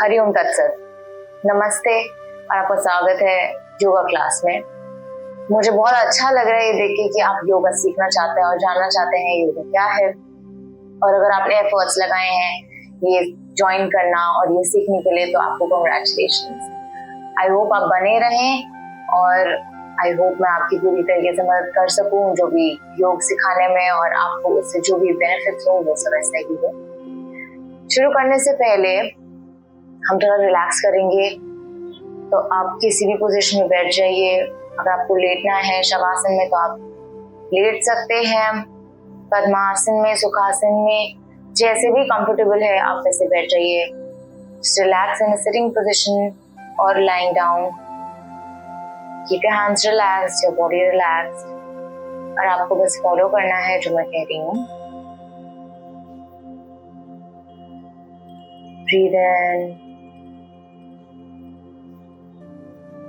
हरिओम तत्सत। नमस्ते और आपका स्वागत है योगा क्लास में। मुझे बहुत अच्छा लग रहा है ये देख के कि आप योगा सीखना चाहते हैं और जानना चाहते हैं योगा क्या है। और अगर आपने एफर्ट्स लगाए हैं ये ज्वाइन करना और ये सीखने के लिए तो आपको कांग्रेचुलेशंस। आई होप आप बने रहें और आई होप मैं आपकी पूरी तरीके से मदद कर सकूं जो भी योग सिखाने में, और आपको उससे जो भी बेनिफिट्स हो वो सब ऐसा ही हो। शुरू करने से पहले हम थोड़ा रिलैक्स करेंगे, तो आप किसी भी पोजीशन में बैठ जाइए। अगर आपको लेटना है शवासन में तो आप लेट सकते हैं, पद्मासन में, सुखासन में, जैसे भी कंफर्टेबल है आप वैसे बैठ जाइए। रिलैक्स इन सिटिंग पोजीशन और lying down. Keep your hands relaxed, your body relaxed, और आपको बस फॉलो करना है जो मैं कह रही हूँ। Breathe in,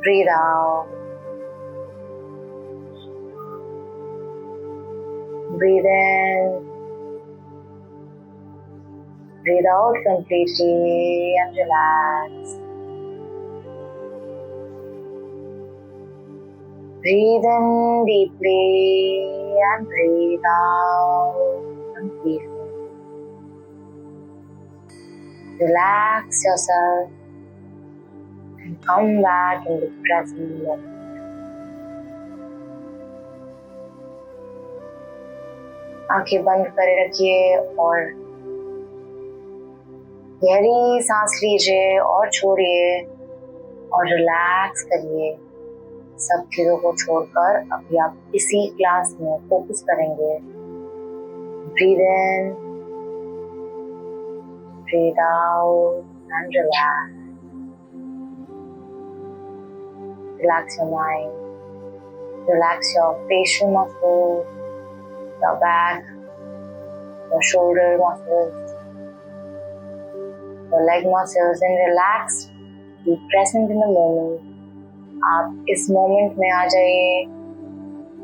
breathe out, breathe in, breathe out completely and relax. Breathe in deeply and breathe out completely. Relax yourself and come back in the present moment. आंखें बंद करे रखिए और गहरी सांस लीजिए और छोड़िए और रिलैक्स करिए। सब चीजों को छोड़कर अभी आप इसी क्लास में फोकस करेंगे। Breathe in, breathe out and relax. Relax your mind, relax your facial muscles, your back, your shoulder muscles, your leg muscles, and relax. Be present in the moment. आप इस मोमेंट में आ जाइए,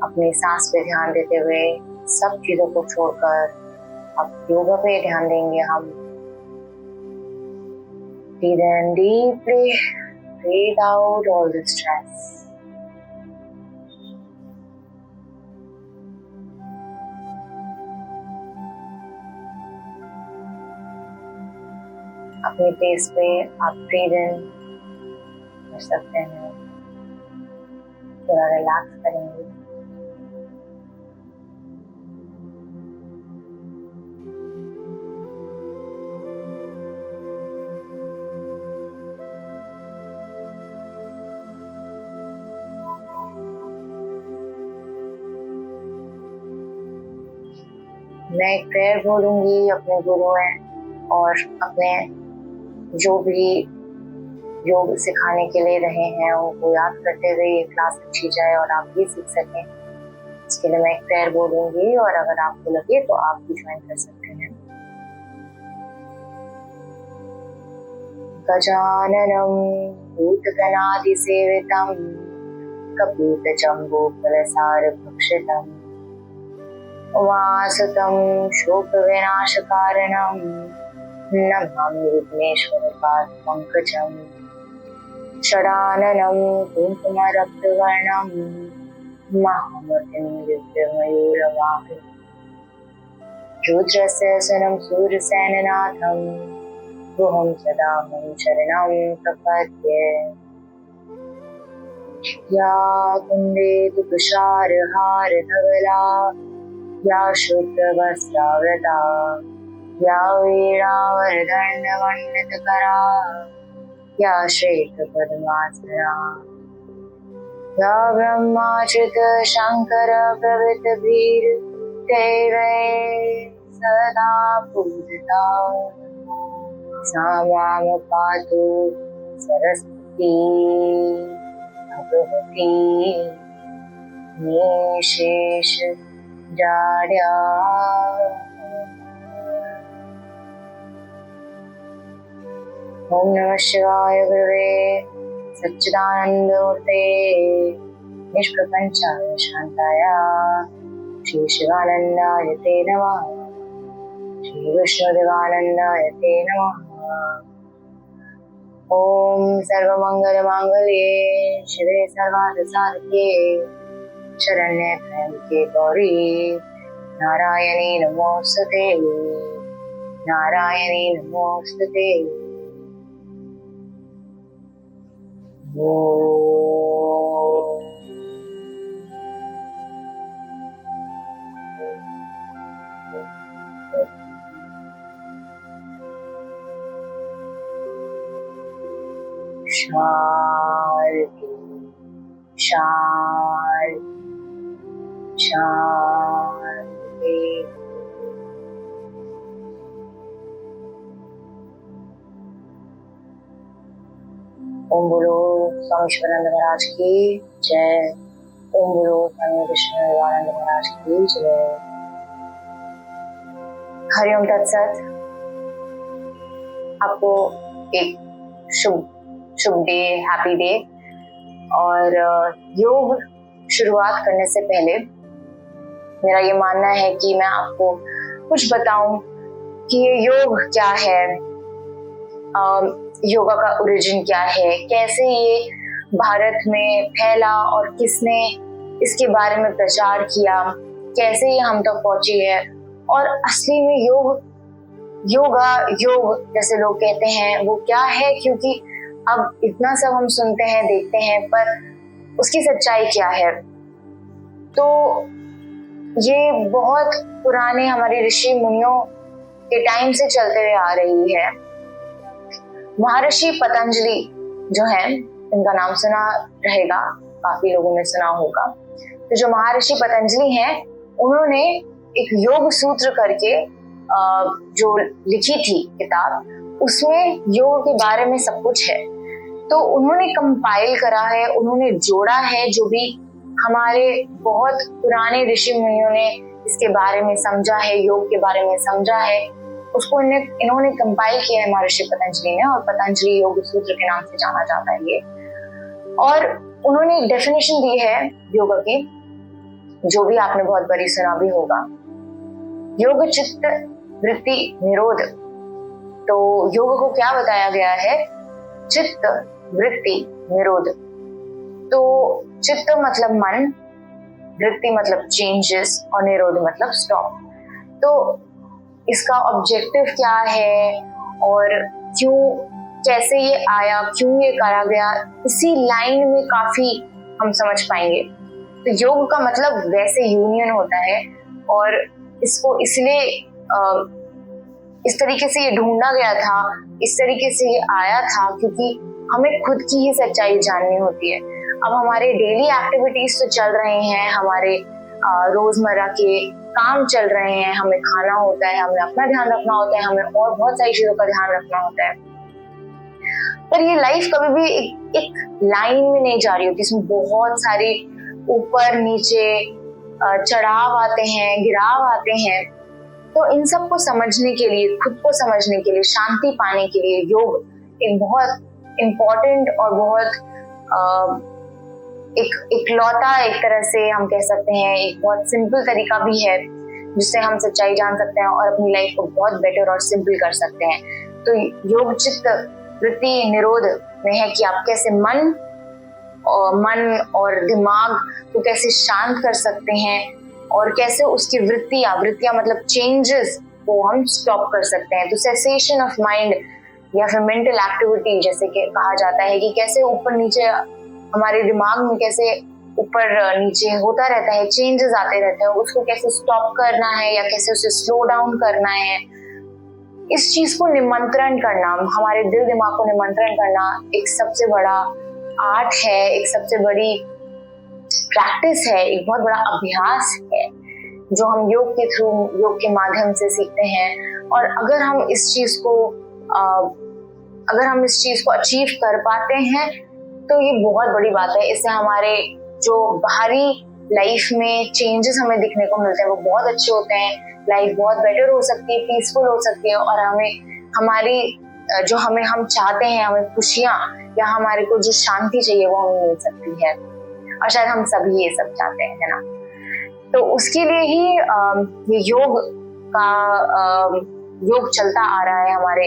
अपनी सांस पे ध्यान देते हुए। सब चीजों को छोड़कर अब योगा पे ध्यान देंगे हम। Breathe in deeply, breathe out all the stress. अपने पेस पे आप ब्रीथ इन कर सकते हैं, थोड़ा रिलैक्स करेंगे। मैं एक प्रेयर बोलूंगी अपने गुरु हैं और अपने जो भी योग सिखाने के लिए रहे हैं उनको याद करते हुए ये क्लास अच्छी जाए और आप भी सीख सकें। इसके लिए मैं एक प्रेयर बोलूंगी और अगर आपको लगे तो आप भी ज्वाइन कर सकते हैं। गजाननम भूतगणाधिसेवितम कपितजम्बूफलसारभक्षितम् उमासुतं शोकविनाशकारणं नमामि विघ्नेश्वरपादपङ्कजम्। षडाननं कुङ्कुमरक्तवर्णं महामतिं दिव्यमयूरवाहनं। रुद्रस्यसनं सूर्यसेननाथं गुहं सदाहं शरणं प्रपद्ये। या कुन्देतु तुषारहारधवला, या शुद्धवस्त्रावृता, या वीणावरदण्डमण्डितकरा, या श्वेतपद्मासना, या ब्रह्माच्युत शङ्कर प्रभृतिभिर्देवैः सदा पूजिता। सा मां पातु सरस्वती भगवती निशेष जाड्या। ओम नमः शिवाय गुरुवे सच्चिदानंदमूर्ते निष्प्रपंचाय शांताय श्री शिवानंदाय ते नमः। श्री विष्णुदेवानंदाय ते नमः। सर्वमंगल मांगल्ये शिवे सर्वार्थ साधके शरण्ये त्र्यंबके गौरी नारायणी नमोस्तुते नारायणी नमोस्तुते। शांति शांति शांति। ओम बोलो स्वामी शिवानंद महाराज की जय। ओम बोलो स्वामी विष्णुदेवानंद महाराज की जय। हरिओम तत्सत। आपको एक शुभ डे, हैप्पी डे। और योग शुरुआत करने से पहले मेरा ये मानना है कि मैं आपको कुछ बताऊं कि ये योग क्या है, योगा का ओरिजिन क्या है, कैसे ये भारत में फैला और किसने इसके बारे में प्रचार किया, कैसे ये हम तक पहुंची है, और असली में योग जैसे लोग कहते हैं वो क्या है। क्योंकि अब इतना सब हम सुनते हैं, देखते हैं, पर उसकी सच्चाई क्या है। तो ये बहुत पुराने हमारे ऋषि मुनियों के टाइम से चलते हुए आ रही है। महर्षि पतंजलि जो है, इनका नाम सुना रहेगा, काफी लोगों ने सुना होगा। तो जो महर्षि पतंजलि हैं, उन्होंने एक योग सूत्र करके जो लिखी थी किताब, उसमें योग के बारे में सब कुछ है। तो उन्होंने कंपाइल करा है, उन्होंने जोड़ा है जो भी हमारे बहुत पुराने ऋषि मुनियों ने इसके बारे में समझा है, योग के बारे में समझा है, उसको इन्होंने कंपाइल किया है महर्षि पतंजलि ने। और पतंजलि योग सूत्र के नाम से जाना जाता है ये। और उन्होंने एक डेफिनेशन दी है योग की, जो भी आपने बहुत बड़ी सुना भी होगा। योग चित्त वृत्ति निरोध। तो योग को क्या बताया गया है? चित्त वृत्ति निरोध। तो चित्त मतलब मन, वृत्ति मतलब चेंजेस, और निरोध मतलब स्टॉप। तो इसका ऑब्जेक्टिव क्या है और क्यों, कैसे ये आया, क्यों ये करा गया, इसी लाइन में काफी हम समझ पाएंगे। तो योग का मतलब वैसे यूनियन होता है, और इसको इसलिए इस तरीके से ये ढूंढा गया था, इस तरीके से ये आया था, क्योंकि हमें खुद की ही सच्चाई जाननी होती है। अब हमारे डेली एक्टिविटीज तो चल रहे हैं, हमारे रोजमर्रा के काम चल रहे हैं, हमें खाना होता है, हमें अपना ध्यान रखना होता है, हमें और बहुत सारी चीजों का ध्यान रखना होता है। पर ये लाइफ कभी भी एक लाइन में नहीं जा रही होती, इसमें बहुत सारे ऊपर नीचे चढ़ाव आते हैं, गिराव आते हैं। तो इन सब को समझने के लिए, खुद को समझने के लिए, शांति पाने के लिए योग एक बहुत इम्पोर्टेंट और बहुत एक लौता, एक तरह से हम कह सकते हैं, एक बहुत सिंपल तरीका भी है जिससे हम सच्चाई जान सकते हैं और अपनी लाइफ को बहुत बेटर और सिंपल कर सकते हैं। तो योग चित्त वृत्ति निरोध में है कि आप कैसे मन और दिमाग को कैसे शांत कर सकते हैं, और कैसे उसकी वृत्तियां मतलब चेंजेस को हम स्टॉप कर सकते हैं। तो सेसेशन ऑफ माइंड या फिर मेंटल एक्टिविटी जैसे कि कहा जाता है, कि कैसे ऊपर नीचे हमारे दिमाग में कैसे ऊपर नीचे होता रहता है, चेंजेस आते रहते हैं, उसको कैसे स्टॉप करना है या कैसे उसे स्लो डाउन करना है। इस चीज को निमंत्रण करना, हमारे दिल दिमाग को निमंत्रण करना एक सबसे बड़ा आर्ट है, एक सबसे बड़ी प्रैक्टिस है, एक बहुत बड़ा अभ्यास है जो हम योग के थ्रू, योग के माध्यम से सीखते हैं। और अगर हम इस चीज को अचीव कर पाते हैं तो ये बहुत बड़ी बात है। इससे हमारे जो बाहरी लाइफ में चेंजेस हमें दिखने को मिलते हैं वो बहुत अच्छे होते हैं, लाइफ बहुत बेटर हो सकती है, पीसफुल हो सकती है, और हम चाहते हैं, हमें खुशियां या हमारे को जो शांति चाहिए वो हमें मिल सकती है। और शायद हम सभी ये सब चाहते हैं, है ना। तो उसके लिए ही ये योग चलता आ रहा है हमारे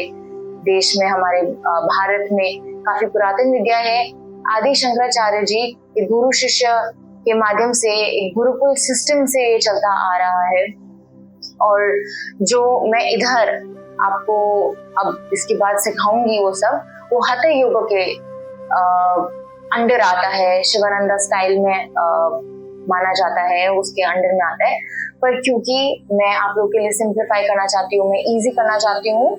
देश में, हमारे भारत में काफी पुरातन विद्या है। आदि शंकराचार्य जी के गुरु शिष्य के माध्यम से एक गुरुकुल सिस्टम से ये चलता आ रहा है। और जो मैं इधर आपको अब इसके बाद सिखाऊंगी वो सब, वो हठ योग के अंडर आता है, शिवानंदा स्टाइल में माना जाता है, उसके अंडर में आता है। पर क्योंकि मैं आप लोग के लिए सिंप्लीफाई करना चाहती हूँ, मैं इजी करना चाहती हूँ,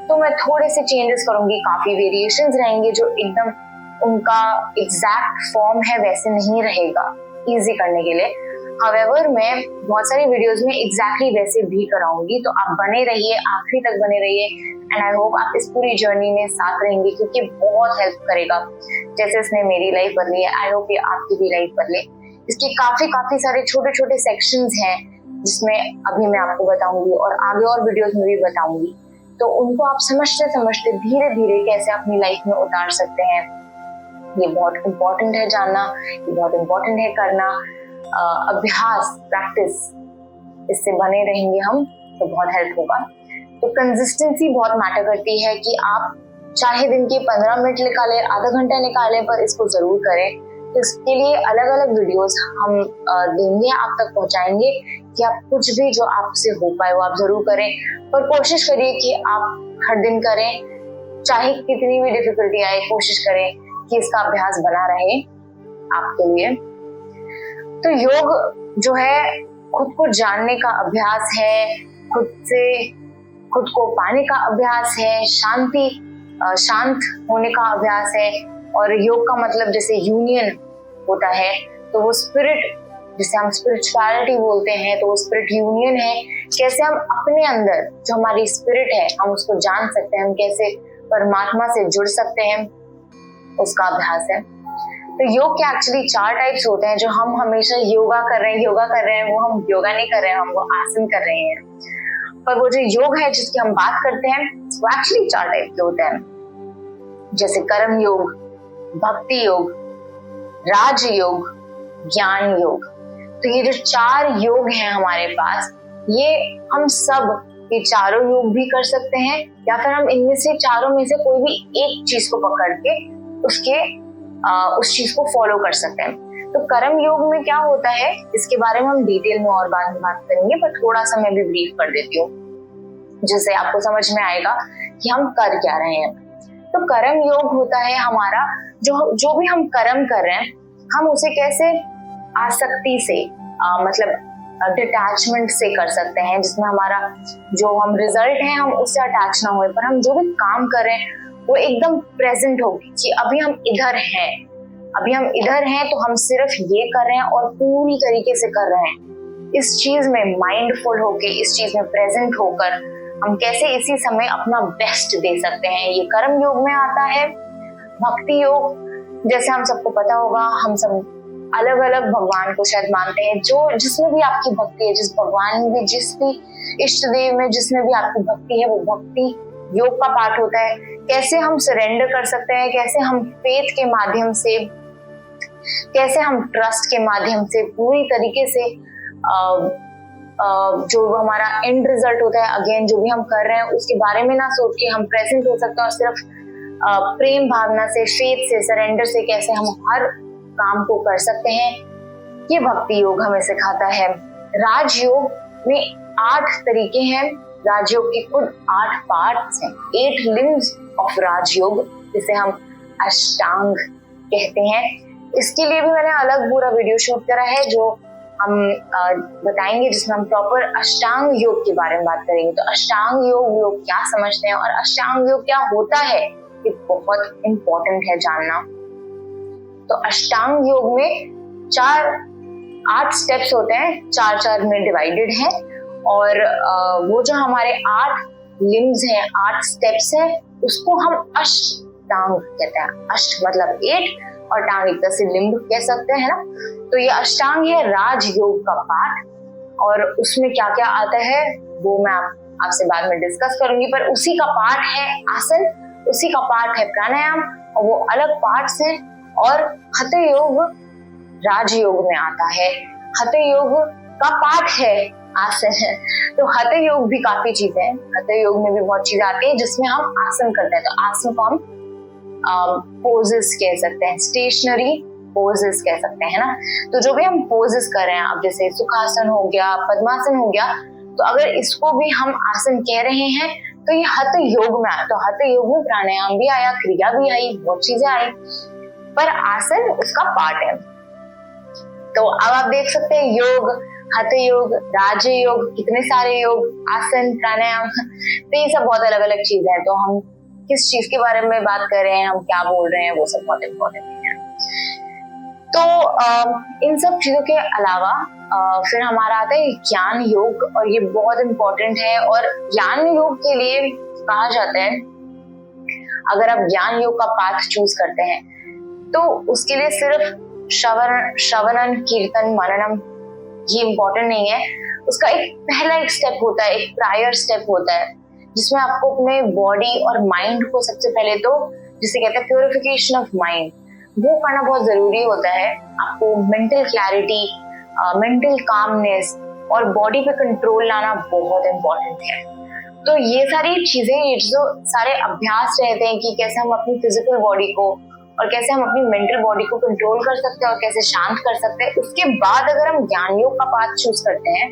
तो मैं थोड़े से चेंजेस करूंगी। काफी वेरिएशंस रहेंगे जो एकदम उनका एग्जैक्ट फॉर्म है वैसे नहीं रहेगा इजी करने के लिए। However, मैं बहुत सारी वीडियोस में एग्जैक्टली वैसे भी कराऊंगी, तो आप बने रहिए, आखिरी तक बने रहिए। एंड आई होप आप इस पूरी जर्नी में साथ रहेंगे, क्योंकि बहुत हेल्प करेगा। जैसे इसने मेरी लाइफ बदली है, आई होप ये आपकी भी लाइफ बदले। इसके काफी सारे छोटे छोटे सेक्शंस हैं जिसमें अभी मैं आपको बताऊंगी और आगे और वीडियोस में भी बताऊंगी। तो उनको आप समझते समझते धीरे धीरे कैसे अपनी लाइफ में उतार सकते हैं, ये बहुत इम्पोर्टेंट है जानना, ये बहुत इम्पोर्टेंट है करना। अभ्यास, प्रैक्टिस, इससे बने रहेंगे हम तो बहुत हेल्प होगा। तो कंसिस्टेंसी बहुत मैटर करती है कि आप चाहे दिन के 15 मिनट निकालें, आधा घंटा निकालें, पर इसको जरूर करें। तो इसके लिए अलग अलग वीडियोस हम देंगे, आप तक पहुंचाएंगे कि आप कुछ भी जो आपसे हो पाए वो आप जरूर करें। पर कोशिश करिए कि आप हर दिन करें, चाहे कितनी भी डिफिकल्टी आए, कोशिश करें कि इसका अभ्यास बना रहे आपके लिए। तो योग जो है खुद को जानने का अभ्यास है, खुद को पाने का अभ्यास है, शांत होने का अभ्यास है। और योग का मतलब जैसे यूनियन होता है, तो वो स्पिरिट, जिसे हम स्पिरिचुअलिटी बोलते हैं, तो वो स्पिरिट यूनियन है। कैसे हम अपने अंदर जो हमारी स्पिरिट है हम उसको जान सकते हैं, हम कैसे परमात्मा से जुड़ सकते हैं, उसका अभ्यास है। तो योग के एक्चुअली 4 टाइप्स होते हैं। जो हम हमेशा योगा कर रहे हैं, वो हम योगा नहीं कर रहे हैं, हम वो आसन कर रहे हैं। पर वो जो योग है जिसकी हम बात करते हैं, वो एक्चुअली 4 टाइप के होते हैं, जैसे कर्म योग, भक्ति योग, राज योग, ज्ञान योग। तो ये जो 4 योग हैं हमारे पास, ये हम सब ये चारों योग भी कर सकते हैं, या फिर हम इनमें से चारों में से कोई भी एक चीज को पकड़ के उस चीज को फॉलो कर सकते हैं। तो कर्म योग में क्या होता है, इसके बारे में हम डिटेल में और बाद में बात करेंगे, पर थोड़ा सा मैं भी ब्रीफ कर देती हूँ जिससे आपको समझ में आएगा कि हम कर क्या रहे हैं। तो कर्म योग होता है हमारा जो भी हम कर्म कर रहे हैं, हम उसे कैसे आसक्ति से मतलब डिटैचमेंट से कर सकते हैं, जिसमें हमारा जो हम रिजल्ट है हम उससे अटैच ना हो, पर हम जो भी काम कर रहे हैं वो एकदम प्रेजेंट होगी कि अभी हम इधर हैं, तो हम सिर्फ ये कर रहे हैं और पूरी तरीके से कर रहे हैं। इस चीज में माइंडफुल होके, इस चीज में प्रेजेंट होकर हम कैसे इसी समय अपना बेस्ट दे सकते हैं, ये कर्म योग में आता है। भक्ति योग, जैसे हम सबको पता होगा, हम सब अलग अलग भगवान को शायद मानते हैं, जिसमें भी आपकी भक्ति है, जिस भगवान में, जिस भी इष्ट देव में जिसमें भी आपकी भक्ति है, वो भक्ति योग का पार्ट होता है। कैसे हम सरेंडर कर सकते हैं, कैसे हम फेथ के माध्यम से, कैसे हम ट्रस्ट के माध्यम से पूरी तरीके से जो हमारा एंड रिजल्ट होता है, अगेन जो भी हम कर रहे हैं उसके बारे में ना सोच के हम प्रेजेंट हो सकते हैं, और सिर्फ प्रेम भावना से, फेथ से, सरेंडर से कैसे हम हर काम को कर सकते हैं, ये भक्ति योग हमें सिखाता है। राजयोग में 8 तरीके हैं। राजयोग के कुल 8 पार्ट्स हैं, 8 लिम्स ऑफ राजयोग, जिसे हम अष्टांग कहते हैं। इसके लिए भी मैंने अलग पूरा वीडियो शूट करा है जो हम बताएंगे, जिसमें हम प्रॉपर अष्टांग योग के बारे में बात करेंगे। तो अष्टांग योग लोग क्या समझते हैं और अष्टांग योग क्या होता है, ये बहुत इम्पोर्टेंट है जानना। तो अष्टांग योग में 8 स्टेप्स होते हैं, 4 में डिवाइडेड है, और वो जो हमारे 8 लिम्स हैं, 8 स्टेप्स हैं, उसको हम अष्टांग कहते हैं। अष्ट मतलब 8 और टांग एक तरह से लिम्ब कह सकते हैं ना। तो ये अष्टांग है राजयोग का पार्ट, और उसमें क्या क्या आता है वो मैं आपसे बाद में डिस्कस करूंगी। पर उसी का पार्ट है आसन, उसी का पार्ट है प्राणायाम, और वो अलग पार्ट्स हैं। और हठ योग राजयोग में आता है। हठ योग का पार्ट है आसन है। तो हठ योग भी काफी चीजें हैं, हठ योग में भी बहुत चीजें आती है जिसमें हम आसन करते हैं। तो आसन को हम पोजेस कह सकते हैं, स्टेशनरी पोजेस कह सकते हैं ना। तो जो भी हम पोजेस कर रहे हैं, अब जैसे सुखासन हो गया, पद्मासन हो गया, तो अगर इसको भी हम आसन कह रहे हैं तो ये हठ योग में आया। तो हठ योग में प्राणायाम भी आया, क्रिया भी आई, बहुत चीजें आई, पर आसन उसका पार्ट है। तो अब आप देख सकते हैं योग, हठ योग, राजयोग, कितने सारे योग, आसन, प्राणायाम, तो ये सब बहुत अलग अलग चीजें हैं। तो हम किस चीज के बारे में बात कर रहे हैं, हम क्या बोल रहे हैं, वो सब बहुत इम्पोर्टेंट है। तो इन सब चीजों के अलावा फिर हमारा आता है ज्ञान योग, और ये बहुत इम्पोर्टेंट है। और ज्ञान योग के लिए कहा जाता है, अगर आप ज्ञान योग का पाथ चूज करते हैं तो उसके लिए सिर्फ श्रवणन, कीर्तन, मननम ये इम्पोर्टेंट नहीं है। उसका एक स्टेप होता है, एक प्रायर स्टेप होता है, जिसमें आपको अपने बॉडी और माइंड को सबसे पहले तो, जिसे कहते हैं प्योरिफिकेशन ऑफ माइंड, वो करना बहुत जरूरी होता है। आपको मेंटल क्लैरिटी, मेंटल कामनेस और बॉडी पे कंट्रोल लाना बहुत इम्पोर्टेंट है। तो ये सारी चीजें, ये जो सारे अभ्यास रहते हैं कि कैसे हम अपनी फिजिकल बॉडी को और कैसे हम अपनी मेंटल बॉडी को कंट्रोल कर सकते हैं और कैसे शांत कर सकते हैं, उसके बाद अगर हम ज्ञान योग का पाथ चूज करते हैं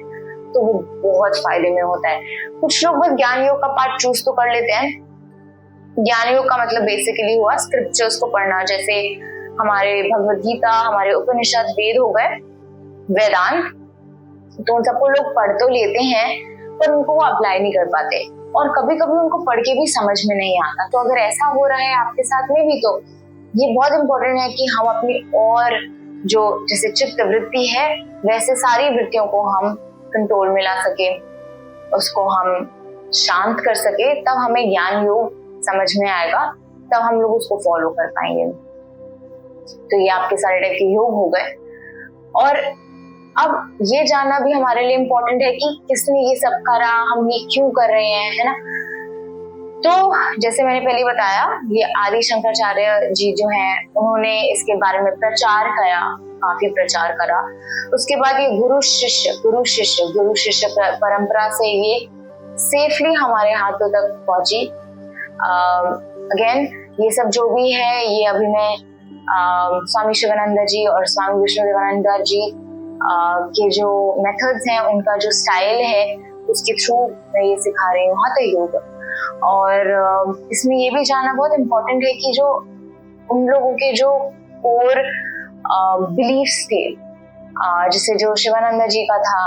तो वो बहुत फायदे में होता है। कुछ लोग बस ज्ञान योग का पाथ चूज तो कर लेते हैं। ज्ञान योग का मतलब बेसिकली हुआ स्क्रिप्चर्स को पढ़ना, जैसे हमारे भगवद गीता, हमारे उपनिषद, वेद हो गए, वेदांत, तो उन सबको लोग पढ़ तो लेते हैं पर उनको वो अप्लाई नहीं कर पाते, और कभी कभी उनको पढ़ के भी समझ में नहीं आता। तो अगर ऐसा हो रहा है आपके साथ में भी, तो ये बहुत इंपॉर्टेंट है कि हम अपनी और जो जैसे चित्त वृत्ति है वैसे सारी वृत्तियों को हम कंट्रोल में ला सके, उसको हम शांत कर सके, तब हमें ज्ञान योग समझ में आएगा, तब हम लोग उसको फॉलो कर पाएंगे। तो ये आपके सारे टाइप के योग हो गए। और अब ये जानना भी हमारे लिए इम्पोर्टेंट है कि किसने ये सब करा, हम ये क्यों कर रहे हैं, है ना। तो जैसे मैंने पहले बताया, ये आदि शंकराचार्य जी जो हैं, उन्होंने इसके बारे में प्रचार किया, काफी प्रचार करा। उसके बाद ये गुरु शिष्य परंपरा से ये सेफली हमारे हाथों तक पहुंची। अगेन ये सब जो भी है, ये अभी मैं स्वामी शिवानंद जी और स्वामी विष्णुदेवानंद जी के जो मेथड्स हैं, उनका जो स्टाइल है, उसके थ्रू मैं ये सिखा रही हूँ हठ योग। और इसमें ये भी जानना बहुत इम्पोर्टेंट है कि जो उन लोगों के जो कोर बिलीफ्स थे, जैसे जो शिवानंद जी का था,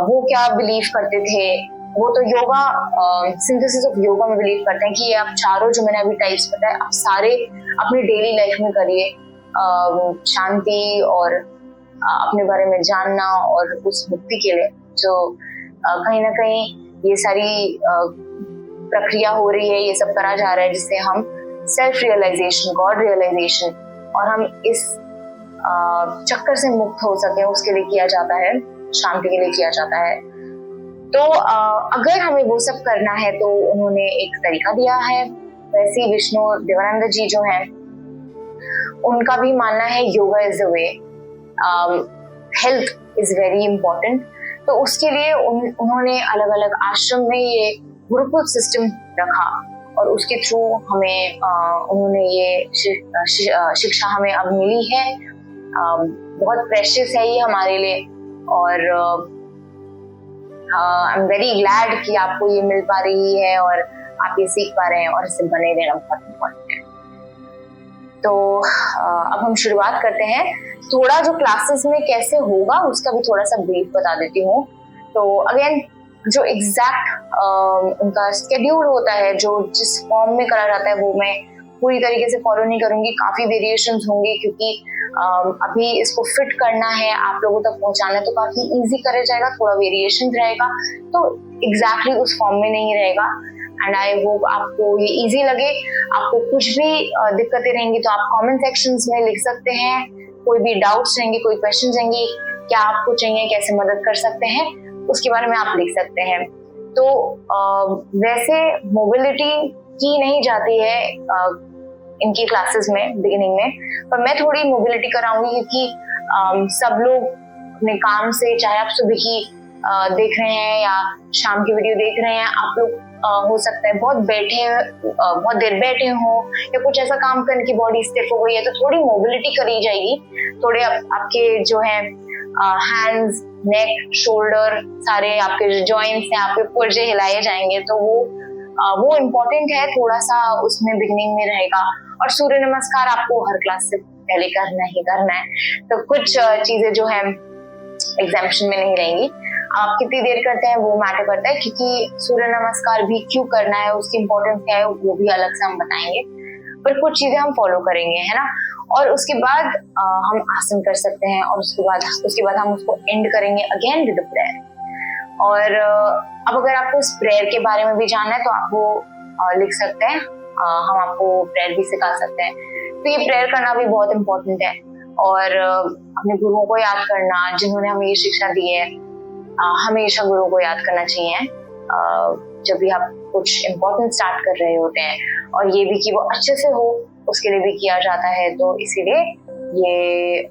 वो क्या बिलीव करते थे। वो तो योगा, सिंथेसिस ऑफ योगा में बिलीव करते हैं कि ये आप चारों जो मैंने अभी टाइप्स बताए, आप सारे अपनी डेली लाइफ में करिए, शांति और अपने बारे में जानना और उस मुक्ति के लिए। जो कहीं ना कहीं ये सारी प्रक्रिया हो रही है, ये सब करा जा रहा है, जिससे हम सेल्फ रियलाइजेशन, गॉड रियलाइजेशन, और हम इस चक्कर से मुक्त हो सके, उसके लिए किया जाता है, शांति के लिए किया जाता है। तो अगर हमें वो सब करना है तो उन्होंने एक तरीका दिया है। वैसे ही विष्णु देवानंद जी जो हैं, उनका भी मानना है yoga is the way, health is very important. तो उसके लिए उन्होंने अलग अलग आश्रम में ये गुरुकुल सिस्टम रखा, और उसके थ्रू हमें उन्होंने ये शिक्षा हमें अब मिली है। बहुत प्रेशियस है ये हमारे लिए, और आई एम वेरी ग्लैड कि आपको ये मिल पा रही है और आप ये सीख पा रहे हैं, और इससे बने रहना बहुत इम्पोर्टेंट है। तो अब हम शुरुआत करते हैं। थोड़ा जो क्लासेस में कैसे होगा उसका भी थोड़ा सा ब्रीफ बता देती हूँ। तो अगेन जो एग्जैक्ट उनका स्केड्यूल होता है, जो जिस फॉर्म में करा जाता है, वो मैं पूरी तरीके से फॉलो नहीं करूंगी, काफी वेरिएशंस होंगे, क्योंकि अभी इसको फिट करना है, आप लोगों तक पहुंचाना है, तो काफी इजी करा जाएगा, थोड़ा वेरिएशन रहेगा, तो एग्जैक्टली उस फॉर्म में नहीं रहेगा। एंड आई होप आपको ये इजी लगे। आपको कुछ भी दिक्कतें रहेंगी तो आप कमेंट सेक्शंस में लिख सकते हैं। कोई भी डाउट्स रहेंगे, कोई क्वेश्चन रहेंगे, क्या आपको चाहिए, कैसे मदद कर सकते हैं, उसके बारे में आप लिख सकते हैं। तो वैसे मोबिलिटी की नहीं जाती है इनकी क्लासेस में बिगिनिंग में, पर मैं थोड़ी मोबिलिटी कराऊंगी, क्योंकि सब लोग अपने काम से, चाहे आप सुबह की देख रहे हैं या शाम की वीडियो देख रहे हैं, आप लोग हो सकता है बहुत देर बैठे हो या कुछ ऐसा काम करने की बॉडी स्टिफ हो गई है, तो थोड़ी मोबिलिटी करी जाएगी, थोड़े आपके जो है हैंड्स, नेक, शोल्डर, सारे आपके जो जॉइंट्स हैं, आपके पुर्जे हिलाए जाएंगे, तो वो इम्पोर्टेंट है, थोड़ा सा उसमें बिगनिंग में रहेगा। और सूर्य नमस्कार आपको हर क्लास से पहले करना ही करना है, तो कुछ चीजें जो है एग्जाम्पशन में नहीं रहेंगी। आप कितनी देर करते हैं वो मैटर करता है, क्योंकि सूर्य नमस्कार भी क्यों करना है, उसकी इम्पोर्टेंस क्या है, वो भी अलग से हम बताएंगे, पर कुछ चीजें हम फॉलो करेंगे, है ना। और उसके बाद हम आसन कर सकते हैं, और उसके बाद हम उसको एंड करेंगे अगेन विद प्रेयर। और अब अगर आपको इस प्रेयर के बारे में भी जानना है तो आप वो लिख सकते हैं, हम आपको प्रेयर भी सिखा सकते हैं। तो ये प्रेयर करना भी बहुत इम्पोर्टेंट है, और अपने गुरुओं को याद करना जिन्होंने हमें ये शिक्षा दी है, हमेशा गुरुओं को याद करना चाहिए जब भी आप कुछ इम्पोर्टेंट स्टार्ट कर रहे होते हैं, और ये भी कि वो अच्छे से हो, उसके लिए भी किया जाता है। तो इसीलिए ये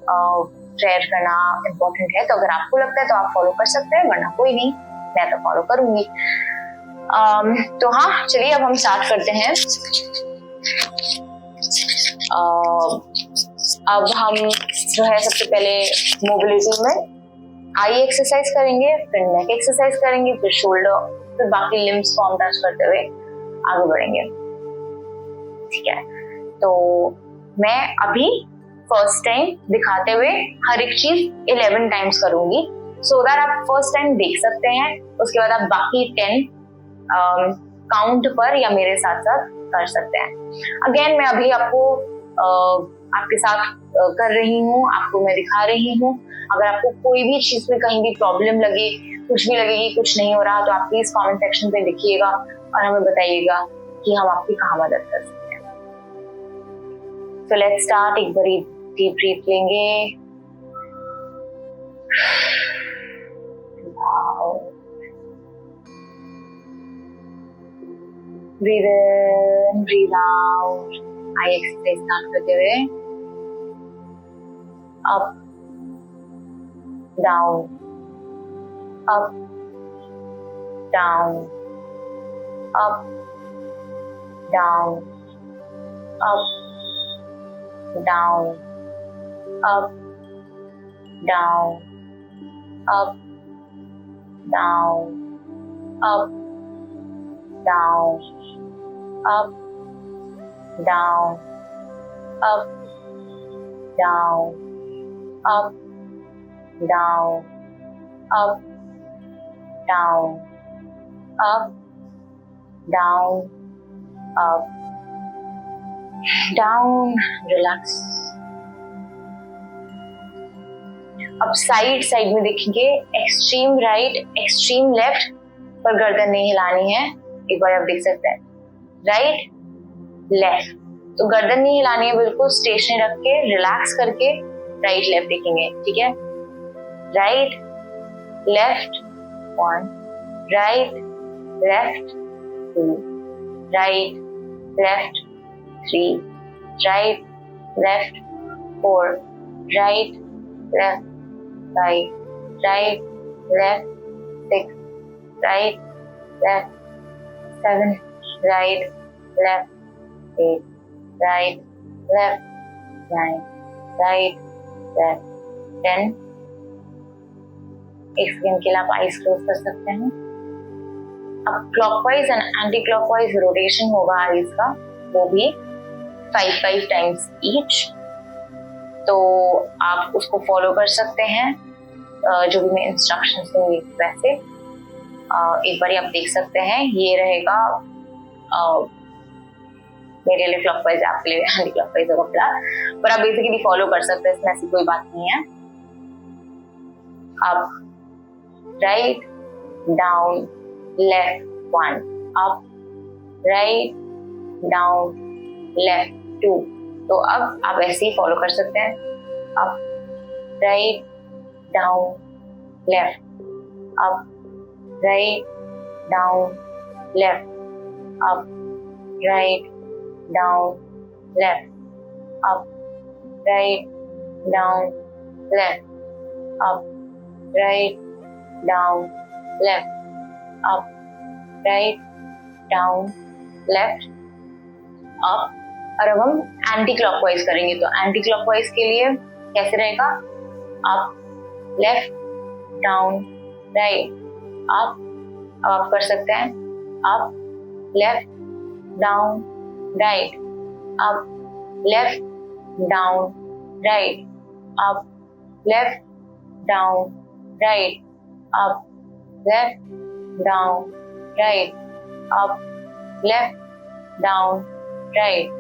प्रेयर करना इम्पोर्टेंट है। तो अगर आपको लगता है तो आप फॉलो कर सकते हैं, वरना कोई नहीं, मैं तो फॉलो करूंगी। तो हाँ, चलिए अब हम स्टार्ट करते हैं। अब हम जो है सबसे पहले मोबिलिटी में आई एक्सरसाइज करेंगे, फिर नेक एक्सरसाइज करेंगे, फिर शोल्डर, फिर बाकी लिम्स फॉर्म टच करते हुए आगे बढ़ेंगे, ठीक है। तो मैं अभी फर्स्ट टाइम दिखाते हुए हर एक चीज 11 टाइम्स करूंगी, सो दैट आप फर्स्ट टाइम देख सकते हैं, उसके बाद आप बाकी 10 काउंट पर या मेरे साथ साथ कर सकते हैं। अगेन मैं अभी आपको आपके साथ कर रही हूँ, आपको मैं दिखा रही हूँ। अगर आपको कोई भी चीज में कहीं भी प्रॉब्लम लगे, कुछ भी लगे कि कुछ नहीं हो रहा, तो आप प्लीज कमेंट सेक्शन पे लिखिएगा और हमें बताइएगा कि हम आपकी कहाँ मदद कर सकते हैं। तो लेट्स स्टार्ट। एक बारी डीप ब्रीथ लेंगे, breathe in, breathe out. I exercise start करते हुए up down, up down, up down, up down, up down, up down, up down, up down, up down, up down, up down, up down, up down. Relax. अब side में देखेंगे, extreme right, extreme left पर गर्दन नहीं हिलानी है। एक बार आप देख सकते हैं, राइट लेफ्ट, तो गर्दन नहीं हिलानी है, बिल्कुल स्टेशनरी रख के रिलैक्स करके राइट लेफ्ट देखेंगे, ठीक है। Right left 1, right left 2, right left 3, right left 4, right left 5, right left 6, right left 7, right left 8, right left 9, right left 10। एक सेकंड के लिए आप आइज क्लोज कर सकते हैं। अब clockwise and anti clockwise rotation होगा आइज का, वो भी 5 टाइम्स ईच। तो आप उसको फॉलो कर सकते हैं, जो भी मैं इंस्ट्रक्शंस दूंगी वैसे। एक बार आप देख सकते हैं, ये रहेगा मेरे लिए क्लॉकवाइज, आपके लिए एंटी क्लॉकवाइज होगा फिलहाल, पर आप बेसिकली फॉलो कर सकते हैं, इसमें ऐसी कोई बात नहीं है। अब write down left 1, up write down left 2। तो अब आप ऐसे ही फॉलो कर सकते हैं, up write down left, up write down left, up write down left, up write down left, up write down left, up, right, down, left, up. और अब हम एंटी क्लॉकवाइज करेंगे, तो एंटी क्लॉकवाइज के लिए कैसे रहेगा? Up, left, down, right, up. अब आप कर सकते हैं up, left, down, right, up, left, down, right, up, left, down, right, up, left, down, right, up, left, down, right,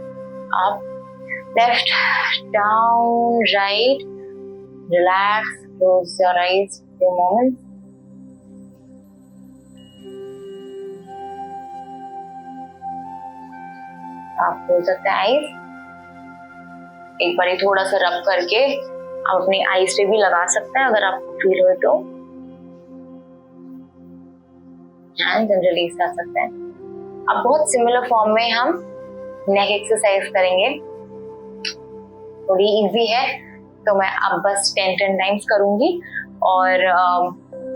up, left, down, right. Relax, close your eyes for a moment. आप खोल सकते हैं eyes. एक बार थोड़ा सा रब करके आप अपनी आईज पे भी लगा सकते हैं अगर आपको फील हो तो. हैंड्स एंड रिलीज कर सकते हैं. अब बहुत सिमिलर फॉर्म में हम नेक एक्सरसाइज करेंगे. थोड़ी इजी है तो मैं अब बस 10 टाइम्स करूंगी. और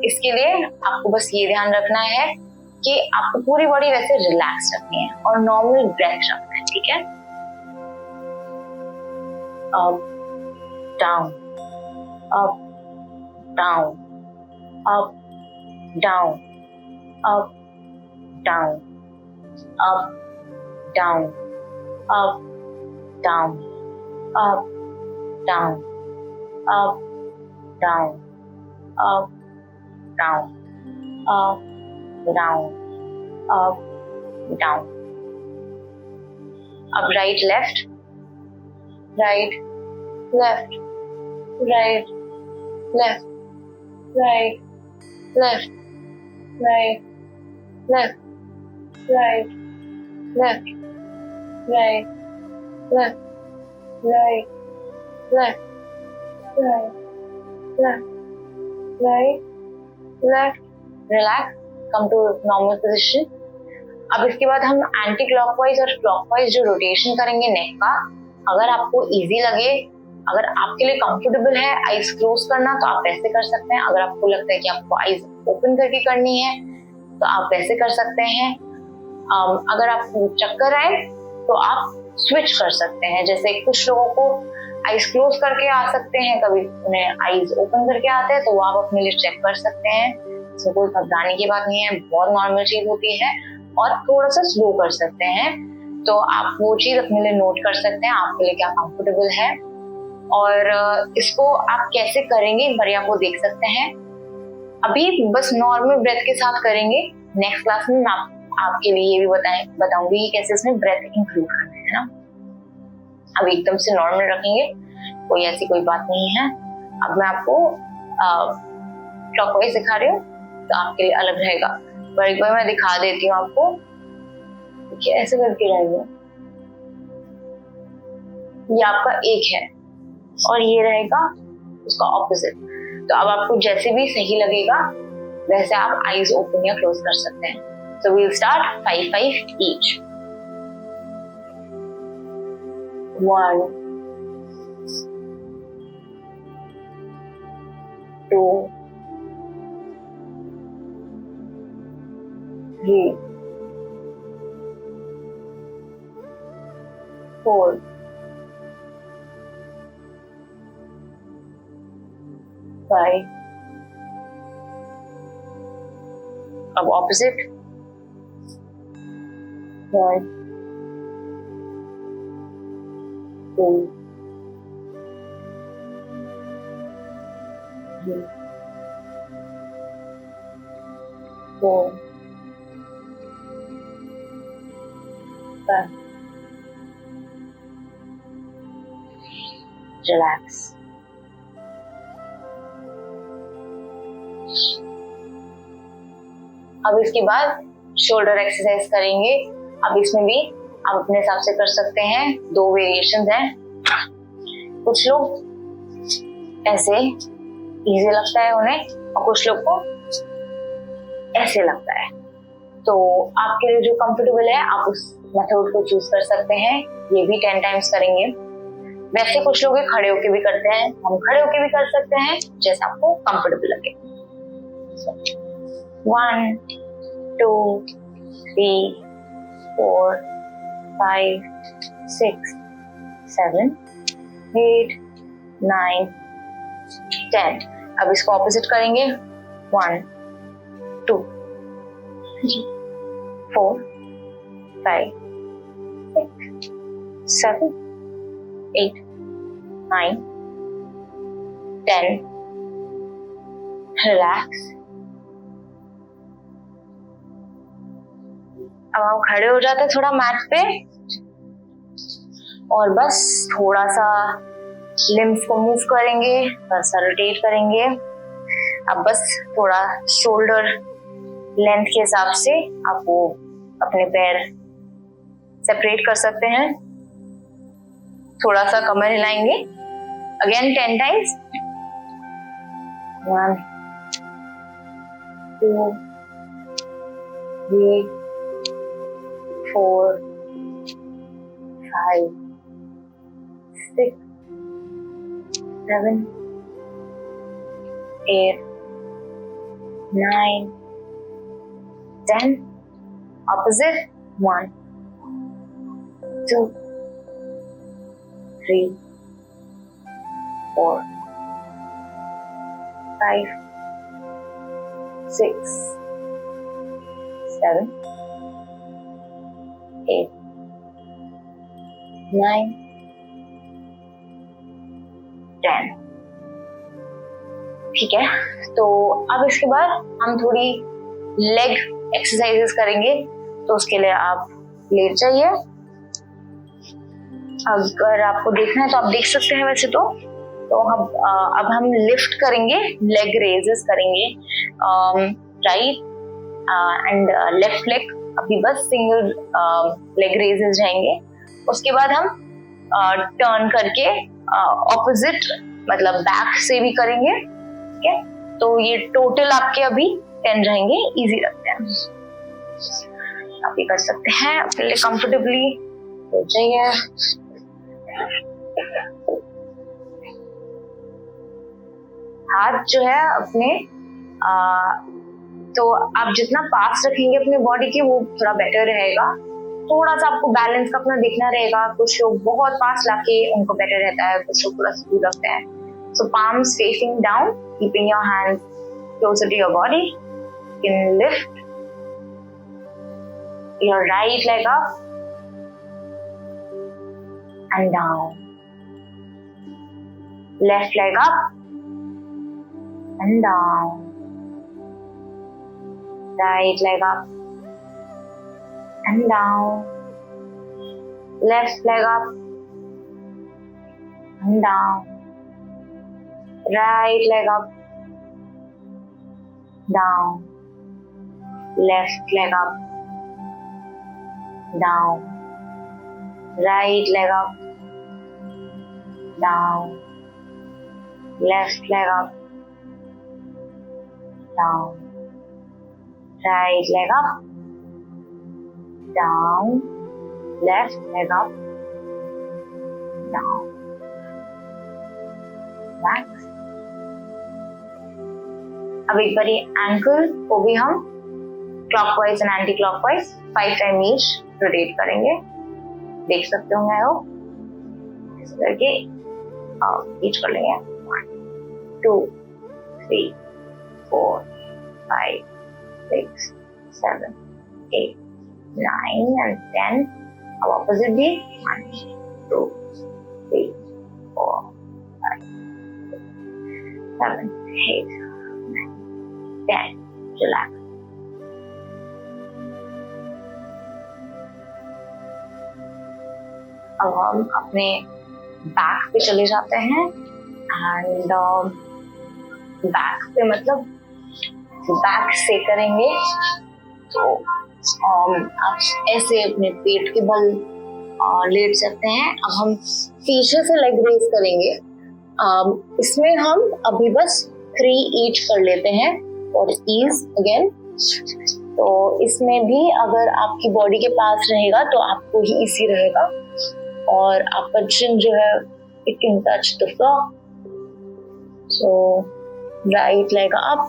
इसके लिए आपको बस ये ध्यान रखना है कि आपको पूरी बॉडी वैसे रिलैक्स रखनी है और नॉर्मल ब्रेथ रखना है. ठीक है? Up, down, up, down, up, down, up, down, up, down, up, down, up, down, up, down, up, down, up, down, up, down. Up, right, left, right, left, right, left, right, left, right, left, right, left, right, left, right, left, right, left, right, left. Relax. Come to normal position. अब इसके बाद हम anti clockwise और clockwise जो rotation करेंगे नेक का. अगर आपको इजी लगे, अगर आपके लिए कंफर्टेबल है आईज क्लोज करना तो आप वैसे कर सकते हैं. अगर आपको लगता है कि आपको आईज ओपन करके करनी है तो आप वैसे कर सकते हैं. अगर आपको चक्कर आए तो आप स्विच कर सकते हैं. जैसे कुछ लोगों को आईज क्लोज करके आ सकते हैं, कभी उन्हें आईज ओपन करके आते हैं, तो वो आप अपने लिए चेक कर सकते हैं. इसमें कोई घबराने की बात नहीं है, बहुत नॉर्मल चीज होती है. और थोड़ा सा स्लो कर सकते हैं, तो आप वो चीज अपने लिए नोट कर सकते हैं आपके लिए क्या कंफर्टेबल है. और इसको आप कैसे करेंगे एक बार आपको देख सकते हैं. अभी बस नॉर्मल ब्रेथ के साथ करेंगे. नेक्स्ट क्लास में मैं आपके लिए ये भी बताऊंगी कि कैसे इसमें ब्रेथ इंक्लूड करना है ना. अब एकदम से नॉर्मल रखेंगे, कोई ऐसी कोई बात नहीं है. अब मैं आपको क्लॉकवाइज दिखा रही हूँ तो आपके लिए अलग रहेगा, पर एक बार मैं दिखा देती हूँ आपको. देखिए ऐसे करके रहेगा. ये आपका एक है और ये रहेगा उसका ऑपोजिट. तो अब आपको जैसे भी सही लगेगा वैसे आप आईज ओपन या क्लोज कर सकते हैं. So we will start 5-5 each. 1, 2, 3, 4, 5. अब ऑपोजिट. 1, 2, 3, 4, 5. Relax. अब इसके बाद शोल्डर एक्सरसाइज करेंगे. अब इसमें भी आप अपने हिसाब से कर सकते हैं. 2 वेरिएशंस हैं. कुछ लोग ऐसे इजी लगता है उन्हें और कुछ लोग को ऐसे लगता है. तो आपके लिए जो कंफर्टेबल है आप उस मेथड को चूज कर सकते हैं. ये भी 10 टाइम्स करेंगे. वैसे कुछ लोग खड़े होके भी करते हैं, हम खड़े होके भी कर सकते हैं, जैसे आपको कंफर्टेबल लगे. 1, 2, 3, 4, 5, 6, 7, 8, 9, 10. अब इसको ऑपोजिट करेंगे. 1, 2, 3, 4, 5, 6, 7, 8, 9, 10. रिलैक्स. अब आप खड़े हो जाते हैं थोड़ा मैट पे और बस थोड़ा सा लिम्स को मूव करेंगे, थोड़ा सा रोटेट करेंगे. अब बस थोड़ा शोल्डर लेंथ के हिसाब से आप वो अपने पैर सेपरेट कर सकते हैं. थोड़ा सा कमर हिलाएंगे. Again 10 times. 1, 2, 3, 4, 5, 6, 7, 8, 9, 10. Opposite. 1, 2, 3, 4, 5, 6, 7, 8, 9, 10. ठीक है. तो अब इसके बाद हम थोड़ी लेग एक्सरसाइजेस करेंगे. तो उसके लिए आप लेट जाइए. अगर आपको देखना है तो आप देख सकते हैं. वैसे तो अब हम लिफ्ट करेंगे, लेग रेजेस करेंगे. राइट एंड लेफ्ट लेग अभी बस सिंगल लेग रेजेस जाएंगे. उसके बाद हम टर्न करके ऑपोजिट मतलब बैक से भी करेंगे. ठीक है. तो ये टोटल आपके अभी 10 रहेंगे. इजी रखते हैं. आप ये कर सकते हैं अपने लिए कंफर्टेबली. हो जाइए. हाथ जो है अपने तो आप जितना पास रखेंगे अपने बॉडी के वो थोड़ा बेटर रहेगा. थोड़ा सा आपको बैलेंस का अपना देखना रहेगा. कुछ लोग बहुत पास लाके उनको बेटर रहता है, कुछ लोग थोड़ा दूर रखते हैं. सो palms facing down, keeping your hands closer to your body. You can lift your right leg up and down. Left leg up and down. Right leg up and down. Left leg up and down. Right leg up, down. Left leg up, down. Right leg up, down. Left leg up, down. Right leg up, down. Left leg up, down. Relax. अब एक बार ankle को भी हम clockwise and anti clockwise 5 time each rotate करेंगे. देख सकते होंगे आप. इस करके ईच कर लेंगे. 1, 2, 3, 4, 5, 6, 7, 8, 9 and 10. अब ऑपोजिट भी. 1, 2, 3, 4, 5, 6, 7, 8, 10. Relax. अब हम अपने बैक पे चले जाते हैं. एंड बैक पे मतलब बैक से करेंगे. तो आप ऐसे अपने पेट के बल लेट सकते हैं. अब हम पीछे से लेग रेज करेंगे. इसमें हम अभी बस 3 ईच कर लेते हैं और ईज अगेन. तो इसमें भी अगर आपकी बॉडी के पास रहेगा तो आपको ही इजी रहेगा. और आपका चिन जो है it can touch the floor. So right leg up,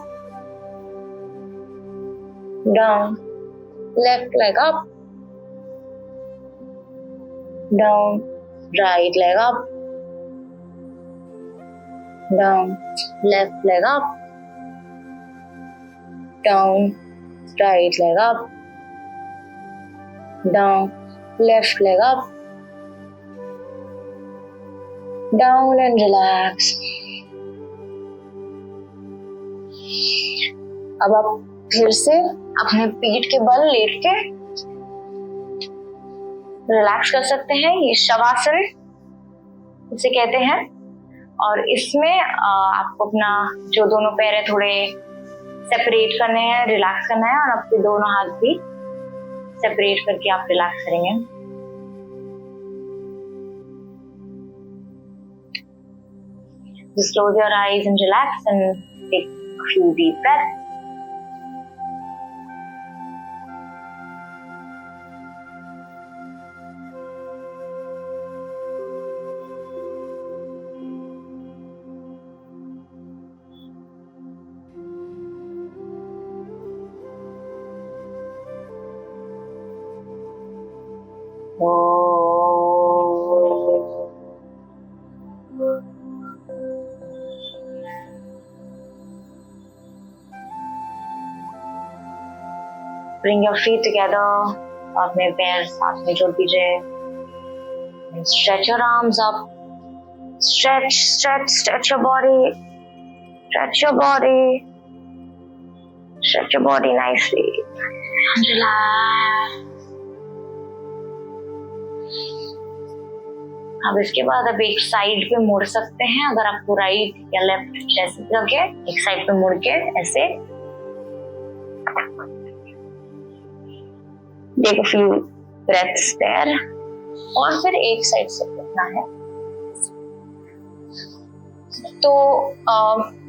down, left leg up, down, right leg up, down, left leg up, down, right leg up, down, left leg up, down and relax. अब आप फिर से अपने पीठ के बल late के relax कर सकते हैं। ये शवासन इसे कहते हैं और इसमें आपको अपना जो दोनों पैर है थोड़े सेपरेट करने हैं, रिलैक्स करना है और आपके दोनों हाथ भी सेपरेट करके आप रिलैक्स करेंगे। Just close your eyes and relax and take a few deep breaths. Bring your feet together. अपने पैर साथ में जोड़ दीजिए. Stretch your arms up. Stretch your body. Stretch your body. Stretch your body nicely. And relax. अब इसके बाद आप एक साइड पे मुड़ सकते हैं अगर आपको राइट या लेफ्ट जैसे लगे. एक साइड पे मुड़ के ऐसे take a few breaths there और फिर एक साइड से उठना है. तो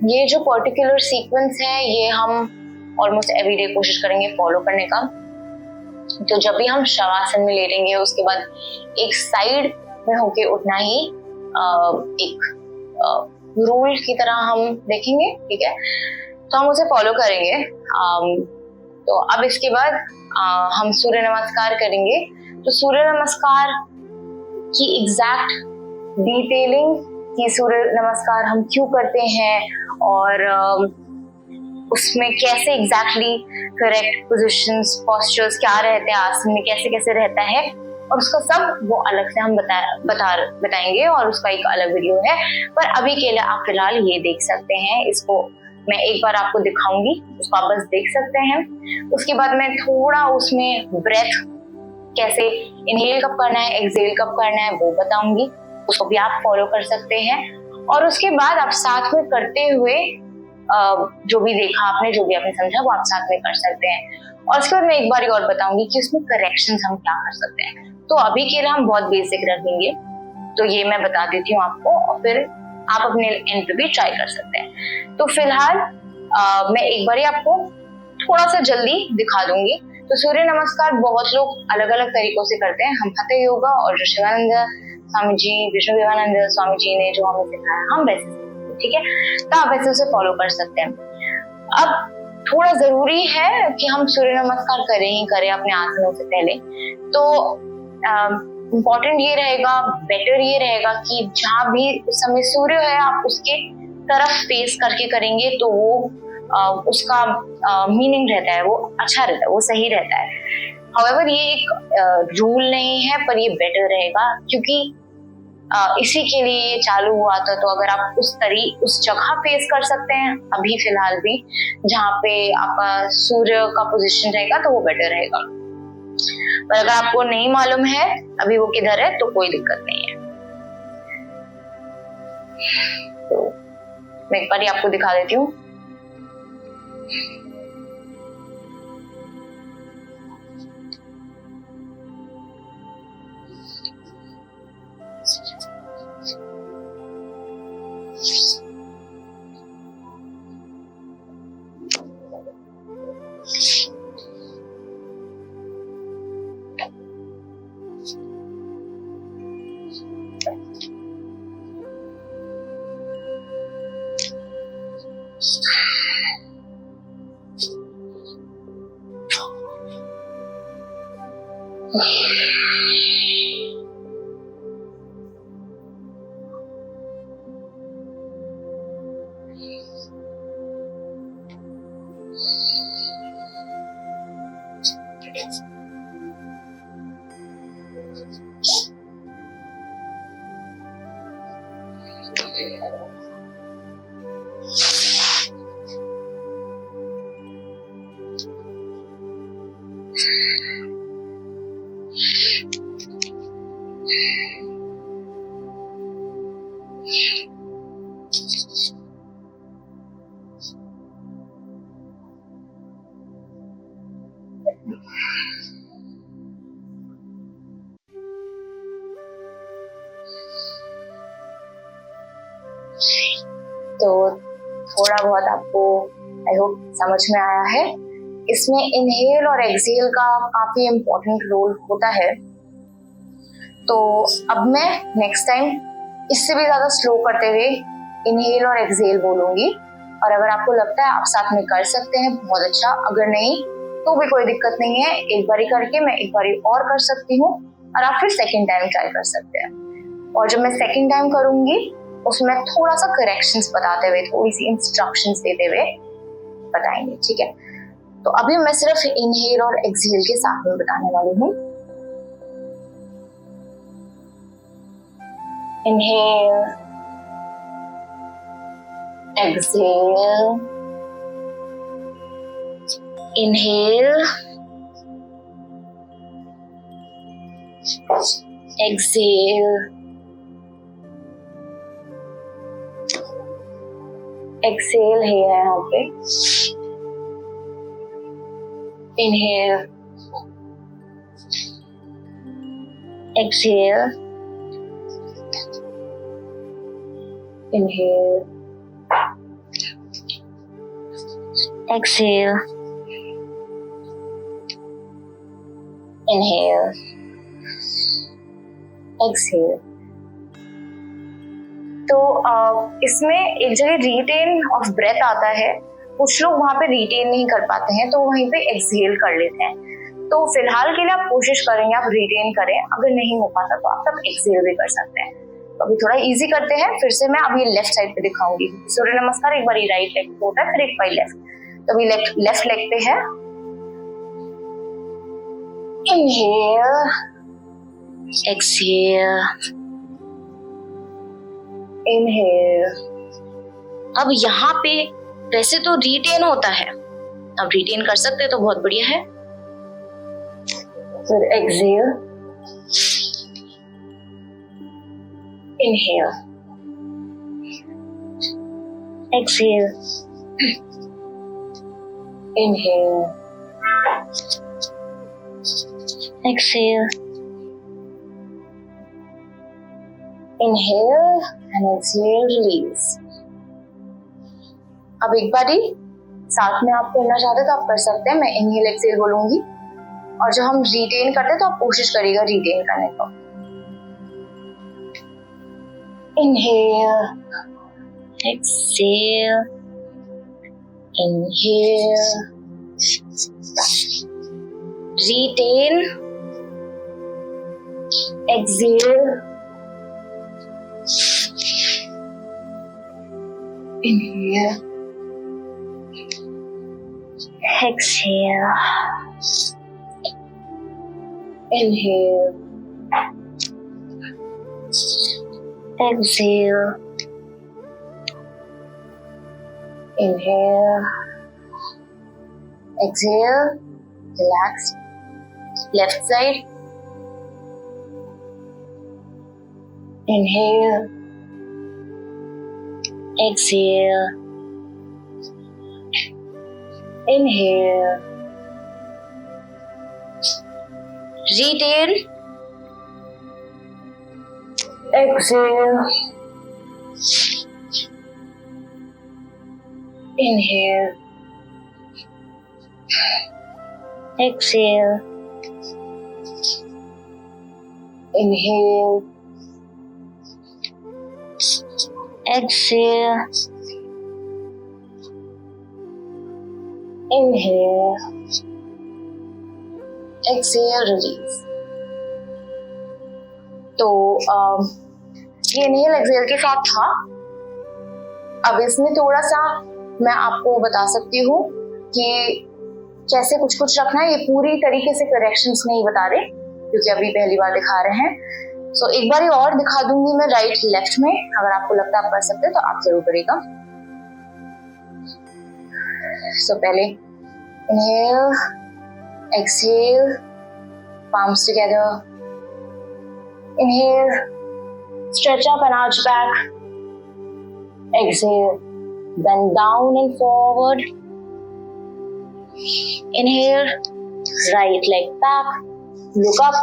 ये जो पर्टिकुलर सीक्वेंस है ये हम ऑलमोस्ट एवरीडे कोशिश करेंगे फॉलो करने का. तो जब भी हम शवासन में लेटेंगे उसके बाद एक साइड में होके उठना ही एक रूल की तरह हम देखेंगे. ठीक है, तो हम उसे फॉलो करेंगे. तो अब इसके बाद हम सूर्य नमस्कार करेंगे. तो सूर्य नमस्कार की एग्जैक्ट डिटेलिंग कि सूर्य नमस्कार हम क्यों करते हैं और उसमें कैसे एग्जैक्टली करेक्ट पोजीशंस पोस्चर्स क्या रहते हैं, आसन में कैसे कैसे रहता है और उसका सब वो अलग से हम बताएंगे और उसका एक अलग वीडियो है. पर अभी के लिए आप फिलहाल ये देख सकते हैं. इसको मैं एक बार आपको दिखाऊंगी, उसको आप बस देख सकते हैं. उसके बाद मैं थोड़ा उसमें ब्रेथ कैसे इनहेल कब करना है, एक्सहेल कब करना है वो बताऊंगी. उसको भी आप फॉलो कर सकते हैं. और उसके बाद आप साथ में करते हुए जो भी देखा आपने, जो भी आपने समझा वो आप साथ में कर सकते हैं. और उसके बाद मैं एक बार और बताऊंगी कि उसमें करेक्शंस हम क्या कर सकते हैं. तो अभी के लिए हम बहुत बेसिक रखेंगे, तो ये मैं बता देती हूँ आपको और फिर आप अपने एंड पे भी ट्राई कर सकते हैं. तो फिलहाल मैं एक बार आपको थोड़ा सा जल्दी दिखा दूंगी. तो सूर्य नमस्कार बहुत लोग अलग अलग तरीकों से करते हैं. हम hatha योगा और जो शिवानंद स्वामी जी, विष्णु देवानंद स्वामी जी ने जो हमें सिखाया हम वैसे. ठीक है, तो आप वैसे उसे फॉलो कर सकते हैं. अब थोड़ा जरूरी है कि हम सूर्य नमस्कार करें ही करें अपने आसनों से पहले. तो इम्पोर्टेंट ये रहेगा, बेटर ये रहेगा कि जहाँ भी उस समय सूर्य है आप उसके तरफ फेस करके करेंगे तो वो उसका मीनिंग रहता है, वो अच्छा रहता है, वो सही रहता है. हाउएवर ये एक रूल नहीं है पर ये बेटर रहेगा क्योंकि इसी के लिए ये चालू हुआ था. तो अगर आप उस जगह फेस कर सकते हैं अभी फिलहाल भी जहाँ पे आपका सूर्य का पोजीशन रहेगा तो वो बेटर रहेगा. पर अगर आपको नहीं मालूम है अभी वो किधर है तो कोई दिक्कत नहीं है. तो मैं एक बार आपको दिखा देती हूँ. तो थोड़ा बहुत आपको आई होप समझ में आया है। इसमें इनहेल और एक्सहेल का काफी इम्पोर्टेंट रोल होता है। तो अब मैं नेक्स्ट टाइम इससे भी ज्यादा स्लो करते हुए इनहेल और एक्सहेल बोलूंगी, और अगर आपको लगता है आप साथ में कर सकते हैं बहुत अच्छा, अगर नहीं तो भी कोई दिक्कत नहीं है। एक बारी करके मैं एक बारी और कर सकती हूँ और आप फिर सेकेंड टाइम ट्राई कर सकते हैं। और जब मैं सेकेंड टाइम करूंगी उसमें थोड़ा सा करेक्शंस बताते हुए, थोड़ी सी इंस्ट्रक्शंस देते हुए बताएंगे, ठीक है। तो अभी मैं सिर्फ इनहेल और एक्सहेल के साथ में बताने वाली हूँ। Inhale, exhale, inhale, exhale, exhale है यहाँ पे। Inhale, exhale, inhale, exhale, inhale, exhale. तो इसमें एक जगह रिटेन ऑफ ब्रेथ आता है, कुछ लोग वहां पे रिटेन नहीं कर पाते हैं तो वहीं पे एक्सहेल कर लेते हैं। तो फिलहाल के लिए आप कोशिश करेंगे आप रिटेन करें, अगर नहीं हो पाता तो आप तब एक्सहेल भी कर सकते हैं। तो अभी थोड़ा इजी करते हैं, फिर से मैं अभी लेफ्ट साइड पे दिखाऊंगी। सूर्य नमस्कार एक बार राइट लेग पे होता है, फिर एक बार लेफ्ट। तो अभी लेफ्ट लेग पे है। Inhale, exhale, inhale. अब यहाँ पे वैसे तो रिटेन होता है, अब रिटेन कर सकते हैं तो बहुत बढ़िया है। फिर exhale, inhale, exhale, inhale, exhale, inhale and exhale, release. अब एक बारी साथ में आप करना चाहते तो आप कर सकते हैं। मैं इनहेल एक्सहेल बोलूंगी और जब हम रिटेन करते हैं तो आप कोशिश करिएगा रिटेन करने को। Inhale, exhale, inhale, retain, exhale, inhale, exhale, inhale, exhale, inhale, exhale, relax, left side, inhale, exhale, inhale, retain, exhale, inhale, exhale, inhale, exhale, inhale, exhale, release. तो ये इनहेल एक्सहेल के साथ था। अब इसमें थोड़ा सा मैं आपको बता सकती हूँ कि कैसे कुछ कुछ रखना है। ये पूरी तरीके से करेक्शंस नहीं बता रहे क्योंकि अभी पहली बार दिखा रहे हैं। सो एक बार और दिखा दूंगी मैं राइट लेफ्ट में, अगर आपको लगता है आप कर सकते हैं तो आप जरूर करिएगा। सो पहले inhale exhale, palms together, inhale, stretch up and arch back, exhale, bend down and forward, inhale, right leg back, look up,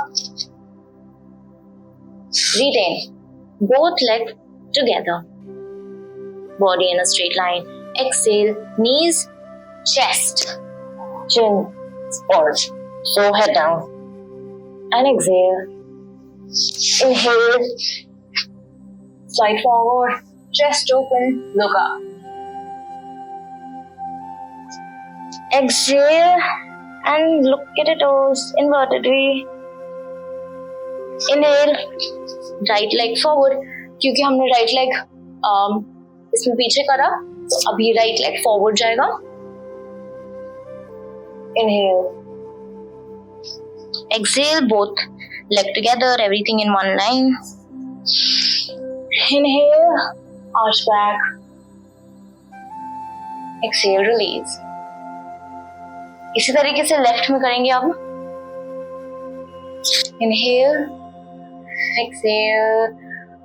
retain, both legs together, body in a straight line, exhale, knees, chest, chin, arch, so head down. And exhale. Inhale. Slide forward. Chest open. Look up. Exhale. And look at your toes. Inverted V. Inhale. Right leg forward. क्योंकि हमने right leg इसमें पीछे करा, तो अभी right leg forward जाएगा. Inhale. Exhale, both leg together, everything in one line. Inhale, arch back. Exhale, release. इसी तरीके से लेफ्ट में करेंगे अब. Inhale, exhale,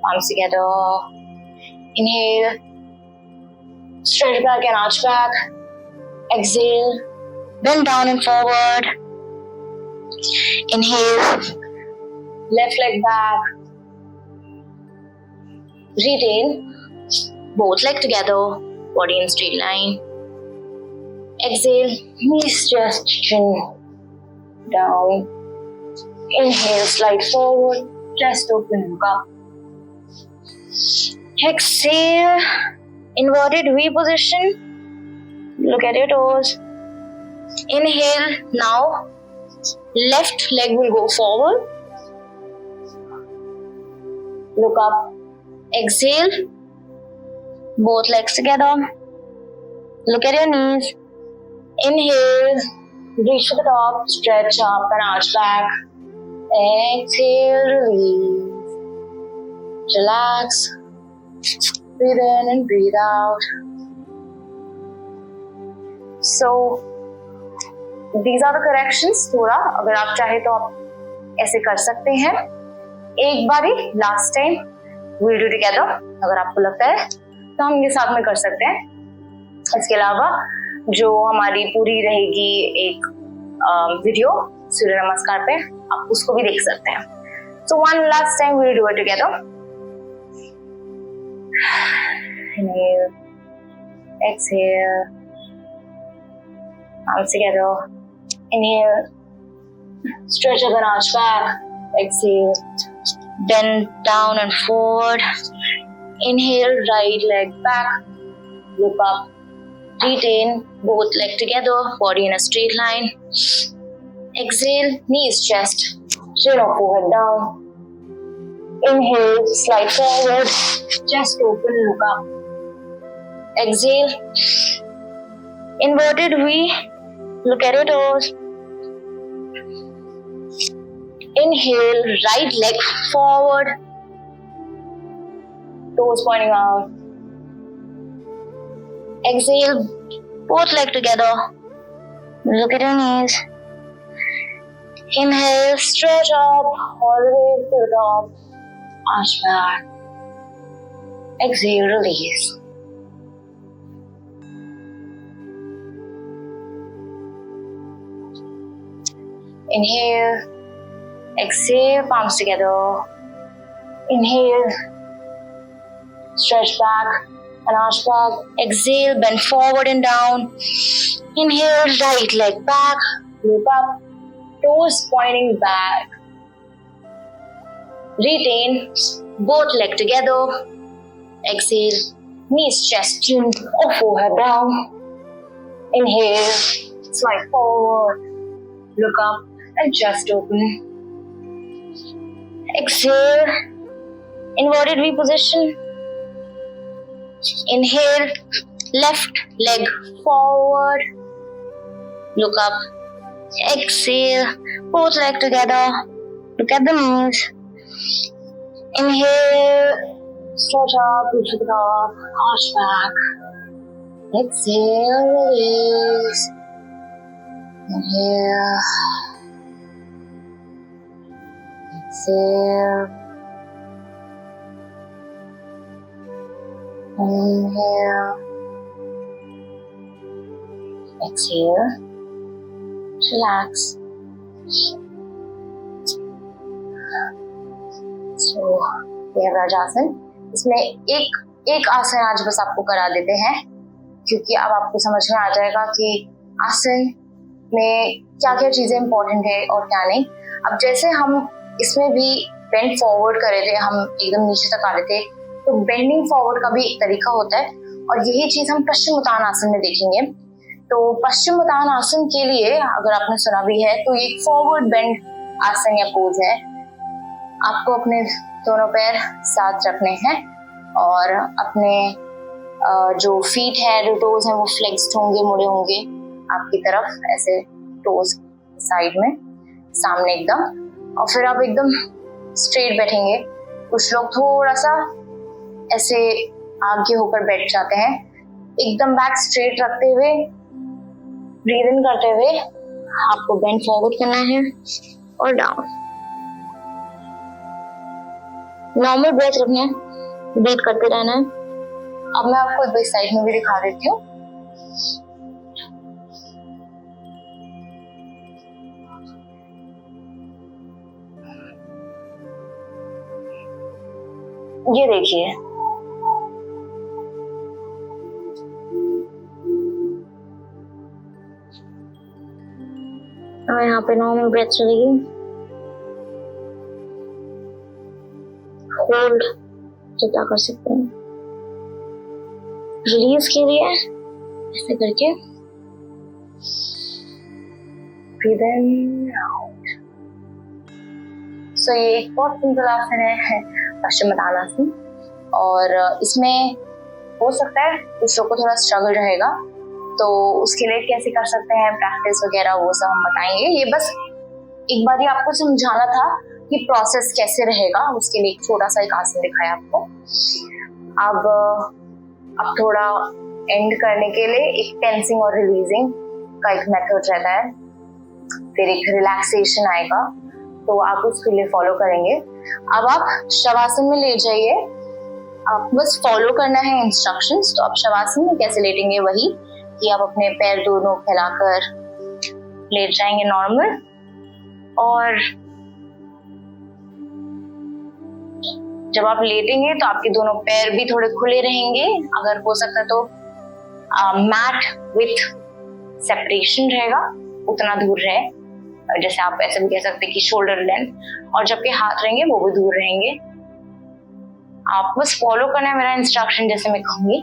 palms together. Inhale, stretch back and arch back. Exhale, bend down and forward. Inhale, left leg back, retain, both legs together, body in straight line. Exhale, knees, chest, chin down. Inhale, slide forward, chest open, look up. Exhale, inverted V position, look at your toes. Inhale, now left leg will go forward. Look up. Exhale. Both legs together. Look at your knees. Inhale. Reach to the top. Stretch up and arch back. Exhale. Release. Relax. Breathe in and breathe out. So these are the corrections. थोड़ा अगर आप चाहे तो आप ऐसे कर सकते हैं। एक बारी last time we'll do together, अगर आपको लगता है तो हम ये साथ में कर सकते हैं। इसके अलावा जो हमारी पूरी रहेगी एक वीडियो सूर्य नमस्कार पे, आप उसको भी देख सकते हैं। So one last time we'll do it together. Inhale, exhale, arms together. Inhale, stretch up and arch back. Exhale, bend down and forward. Inhale, right leg back. Look up. Retain both legs together, body in a straight line. Exhale, knees, chest, chin or forehead down. Inhale, slide forward, chest open, look up. Exhale, inverted V, look at your toes. Inhale, right leg forward, toes pointing out. Exhale, both legs together. Look at your knees. Inhale, stretch up all the way to the top. Arch back. Exhale, release. Inhale, exhale, palms together. Inhale, stretch back and arch back. Exhale, bend forward and down. Inhale, right leg back, look up, toes pointing back. Retain both legs together. Exhale, knees, chest, chin or forehead down. Inhale, slide forward, look up and chest open. Exhale, inverted V position. Inhale, left leg forward. Look up. Exhale, both legs together. Look at the knees. Inhale, stretch up, reach to the top, arch back. Exhale, release. Inhale. Exhale. Inhale. Exhale. Relax. So, ये व्रजासन, इसमें एक आसन आज बस आपको करा देते हैं, क्योंकि अब आपको समझ में आ जाएगा कि आसन में क्या क्या चीजें इंपॉर्टेंट है और क्या नहीं। अब जैसे हम इसमें भी बेंड फॉरवर्ड कर रहे थे, हम एकदम नीचे तक आ रहे थे, तो बेंडिंग फॉरवर्ड का भी एक तरीका होता है और यही चीज हम पश्चिमोत्तान आसन में देखेंगे। तो पश्चिमोत्तान आसन के लिए अगर आपने सुना भी है तो ये फॉरवर्ड बेंड आसन या पोज है। आपको अपने दोनों पैर साथ रखने हैं और अपने जो फीट है, जो टोज हैं, वो फ्लेक्स्ड होंगे, मुड़े होंगे आपकी तरफ, ऐसे टोज साइड में सामने एकदम। और फिर आप एकदम स्ट्रेट बैठेंगे। कुछ लोग थोड़ा सा ऐसे आगे होकर बैठ जाते हैं। एकदम बैक स्ट्रेट रखते हुए, ब्रीद इन करते हुए आपको बेंड फॉरवर्ड करना है और डाउन। नॉर्मल ब्रेथ रखना है, ब्रीथ करते रहना है। अब मैं आपको इस साइड में भी दिखा देती हूँ। ये देखिए, और यहाँ पे नॉर्मल ब्रेथ चलेगी। होल्ड जितना कर सकते हैं, रिलीज के लिए ऐसे करके ब्रीथ इन आउट। सो ये एक बहुत सिंपल आसन है, पश्चिमोत्तान आसन, और इसमें हो सकता है कुछ लोग को थोड़ा स्ट्रगल रहेगा, तो उसके लिए कैसे कर सकते हैं प्रैक्टिस वगैरह वो सब हम बताएंगे। ये बस एक बार ही आपको समझाना था कि प्रोसेस कैसे रहेगा, उसके लिए एक छोटा सा एक आसन दिखाया आपको। अब थोड़ा एंड करने के लिए एक टेंसिंग और रिलीजिंग का एक मेथड रहता है, फिर एक रिलैक्सेशन आएगा, तो आप उसके लिए फॉलो करेंगे। अब आप शवासन में लेट जाइए, आप बस फॉलो करना है इंस्ट्रक्शंस। तो आप शवासन में कैसे लेटेंगे, वही कि आप अपने पैर दोनों फैलाकर लेट जाएंगे नॉर्मल, और जब आप लेटेंगे तो आपके दोनों पैर भी थोड़े खुले रहेंगे। अगर हो सकता है तो मैट विथ सेपरेशन रहेगा, उतना दूर रहे, जैसे आप ऐसे भी कह सकते हैं कि शोल्डर लेंथ, और जबकि हाथ रहेंगे वो भी दूर रहेंगे। आप बस फॉलो करना है मेरा इंस्ट्रक्शन जैसे मैं कहूंगी।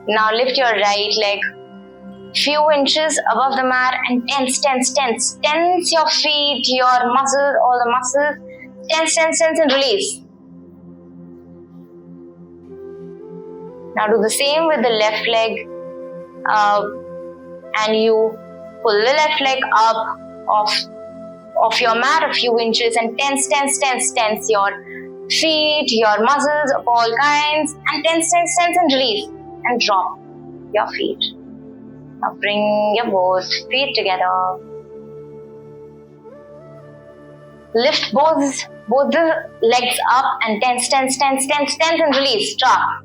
Now lift your right leg few inches above the mat and tense your feet, your muscles, all the muscles. Tense and release. Now do the same with the left leg, and you pull the left leg up off your mat a few inches and tense your feet, your muscles of all kinds, and tense and release. And drop your feet. Now bring your both feet together. Lift both the legs up and tense and release. Drop.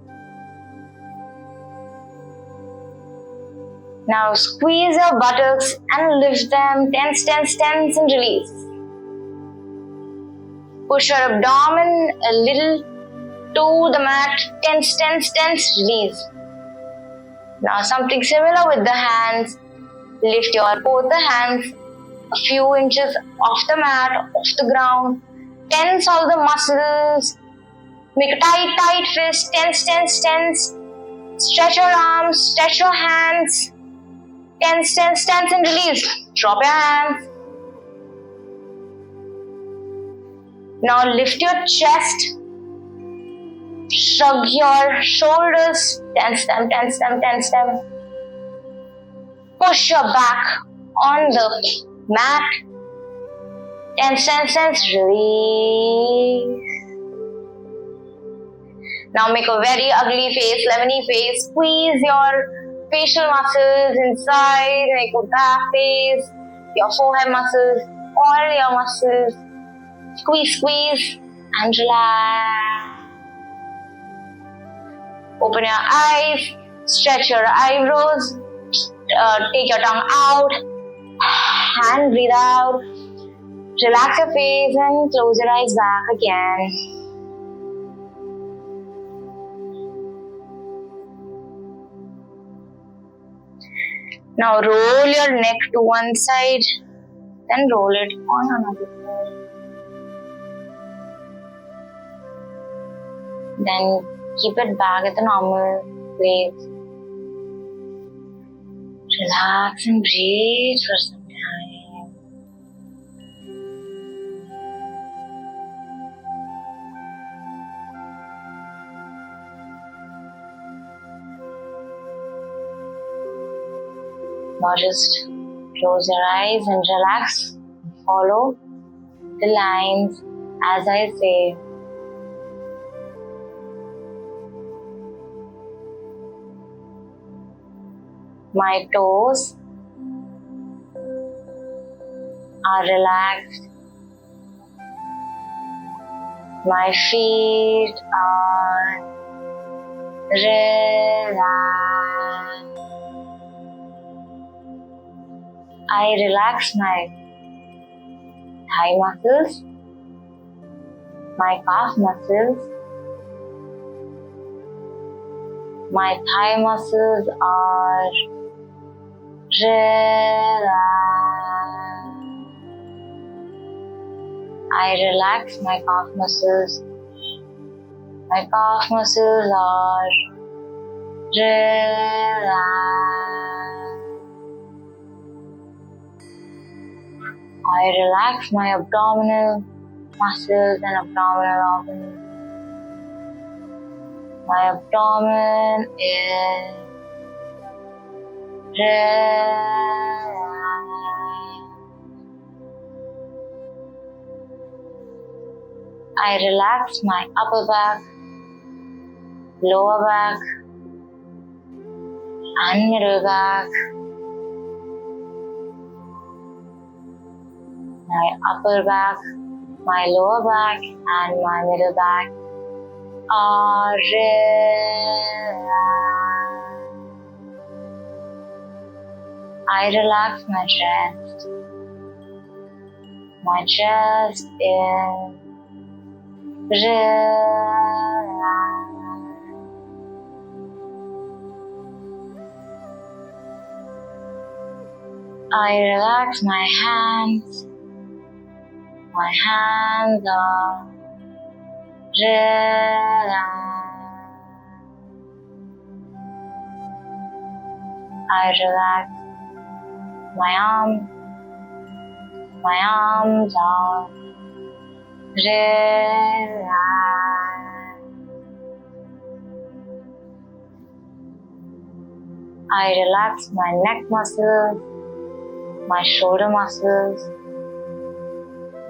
Now squeeze your buttocks and lift them. Tense and release. Push your abdomen a little to the mat. Tense, release. Now something similar with the hands. Lift both the hands a few inches off the mat, off the ground. Tense all the muscles. Make a tight fist. Tense. Stretch your arms, stretch your hands. Tense and release. Drop your hands. Now lift your chest, shrug your shoulders, tense them, tense them, tense them. Push your back on the mat, tense, tense, tense, release. Now make a very ugly face, lemony face, squeeze your facial muscles inside, make a back face, your forehead muscles, all your muscles. Squeeze, squeeze, and relax. Open your eyes, stretch your eyebrows, take your tongue out, and breathe out. Relax your face and close your eyes back again. Now roll your neck to one side, then roll it on another side. Then keep it back at the normal place. Relax and breathe for some time. Now just close your eyes and relax. Follow the lines as I say. My toes are relaxed. My feet are relaxed. I relax my thigh muscles, my calf muscles. My thigh muscles are relaxed. I relax my calf muscles. My calf muscles are relaxed. I relax my abdominal muscles and abdominal organs. My abdomen is relaxed. I relax my upper back, lower back, and middle back. My upper back, my lower back, and my middle back are relaxed. I relax my chest. My chest is relaxed. I relax my hands. My hands are relaxed. I relax my arms. My arms are relaxed. I relax my neck muscles, my shoulder muscles.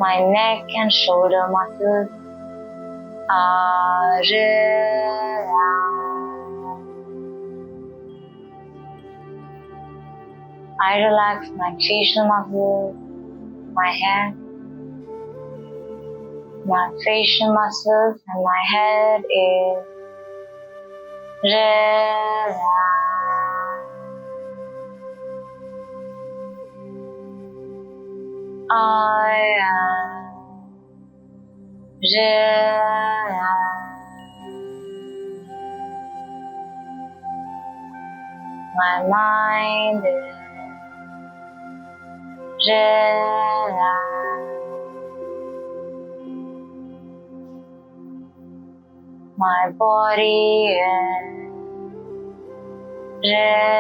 My neck and shoulder muscles are relaxed. I relax my facial muscles, my head. My facial muscles and my head is relaxed. I am relaxed. My mind is relaxed. My body is relaxed.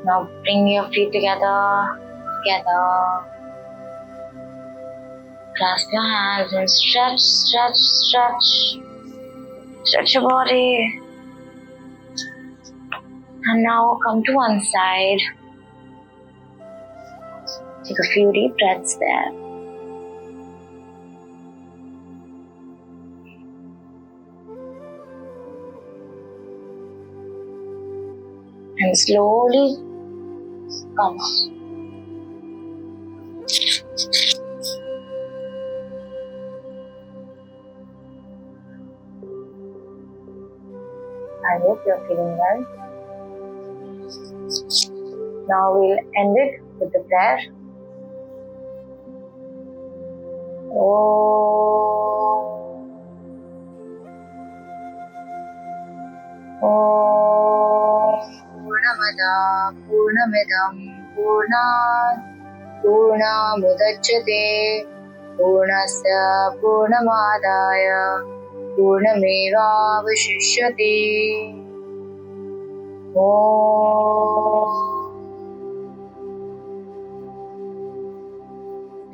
Now bring your feet together. Clasp your hands and stretch. Stretch your body. And now come to one side. Take a few deep breaths there. And slowly come up. I hope you're feeling well. Now we'll end it with the prayer. Purnamada Purnamidam Purnat Purnamudachyate Purnasya Purnamadaya Purnamevavashishyate.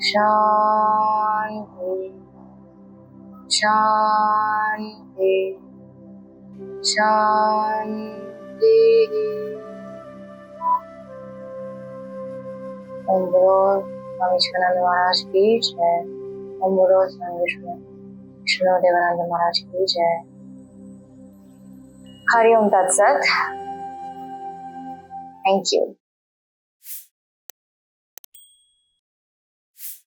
Shanti Shanti Shanti. Om Bolo Swami Shivananda Maharaj ki jai. Om Bolo Swami Vishnu Devananda Maharaj ki jai. Hari Om Tat Sat. Thank you.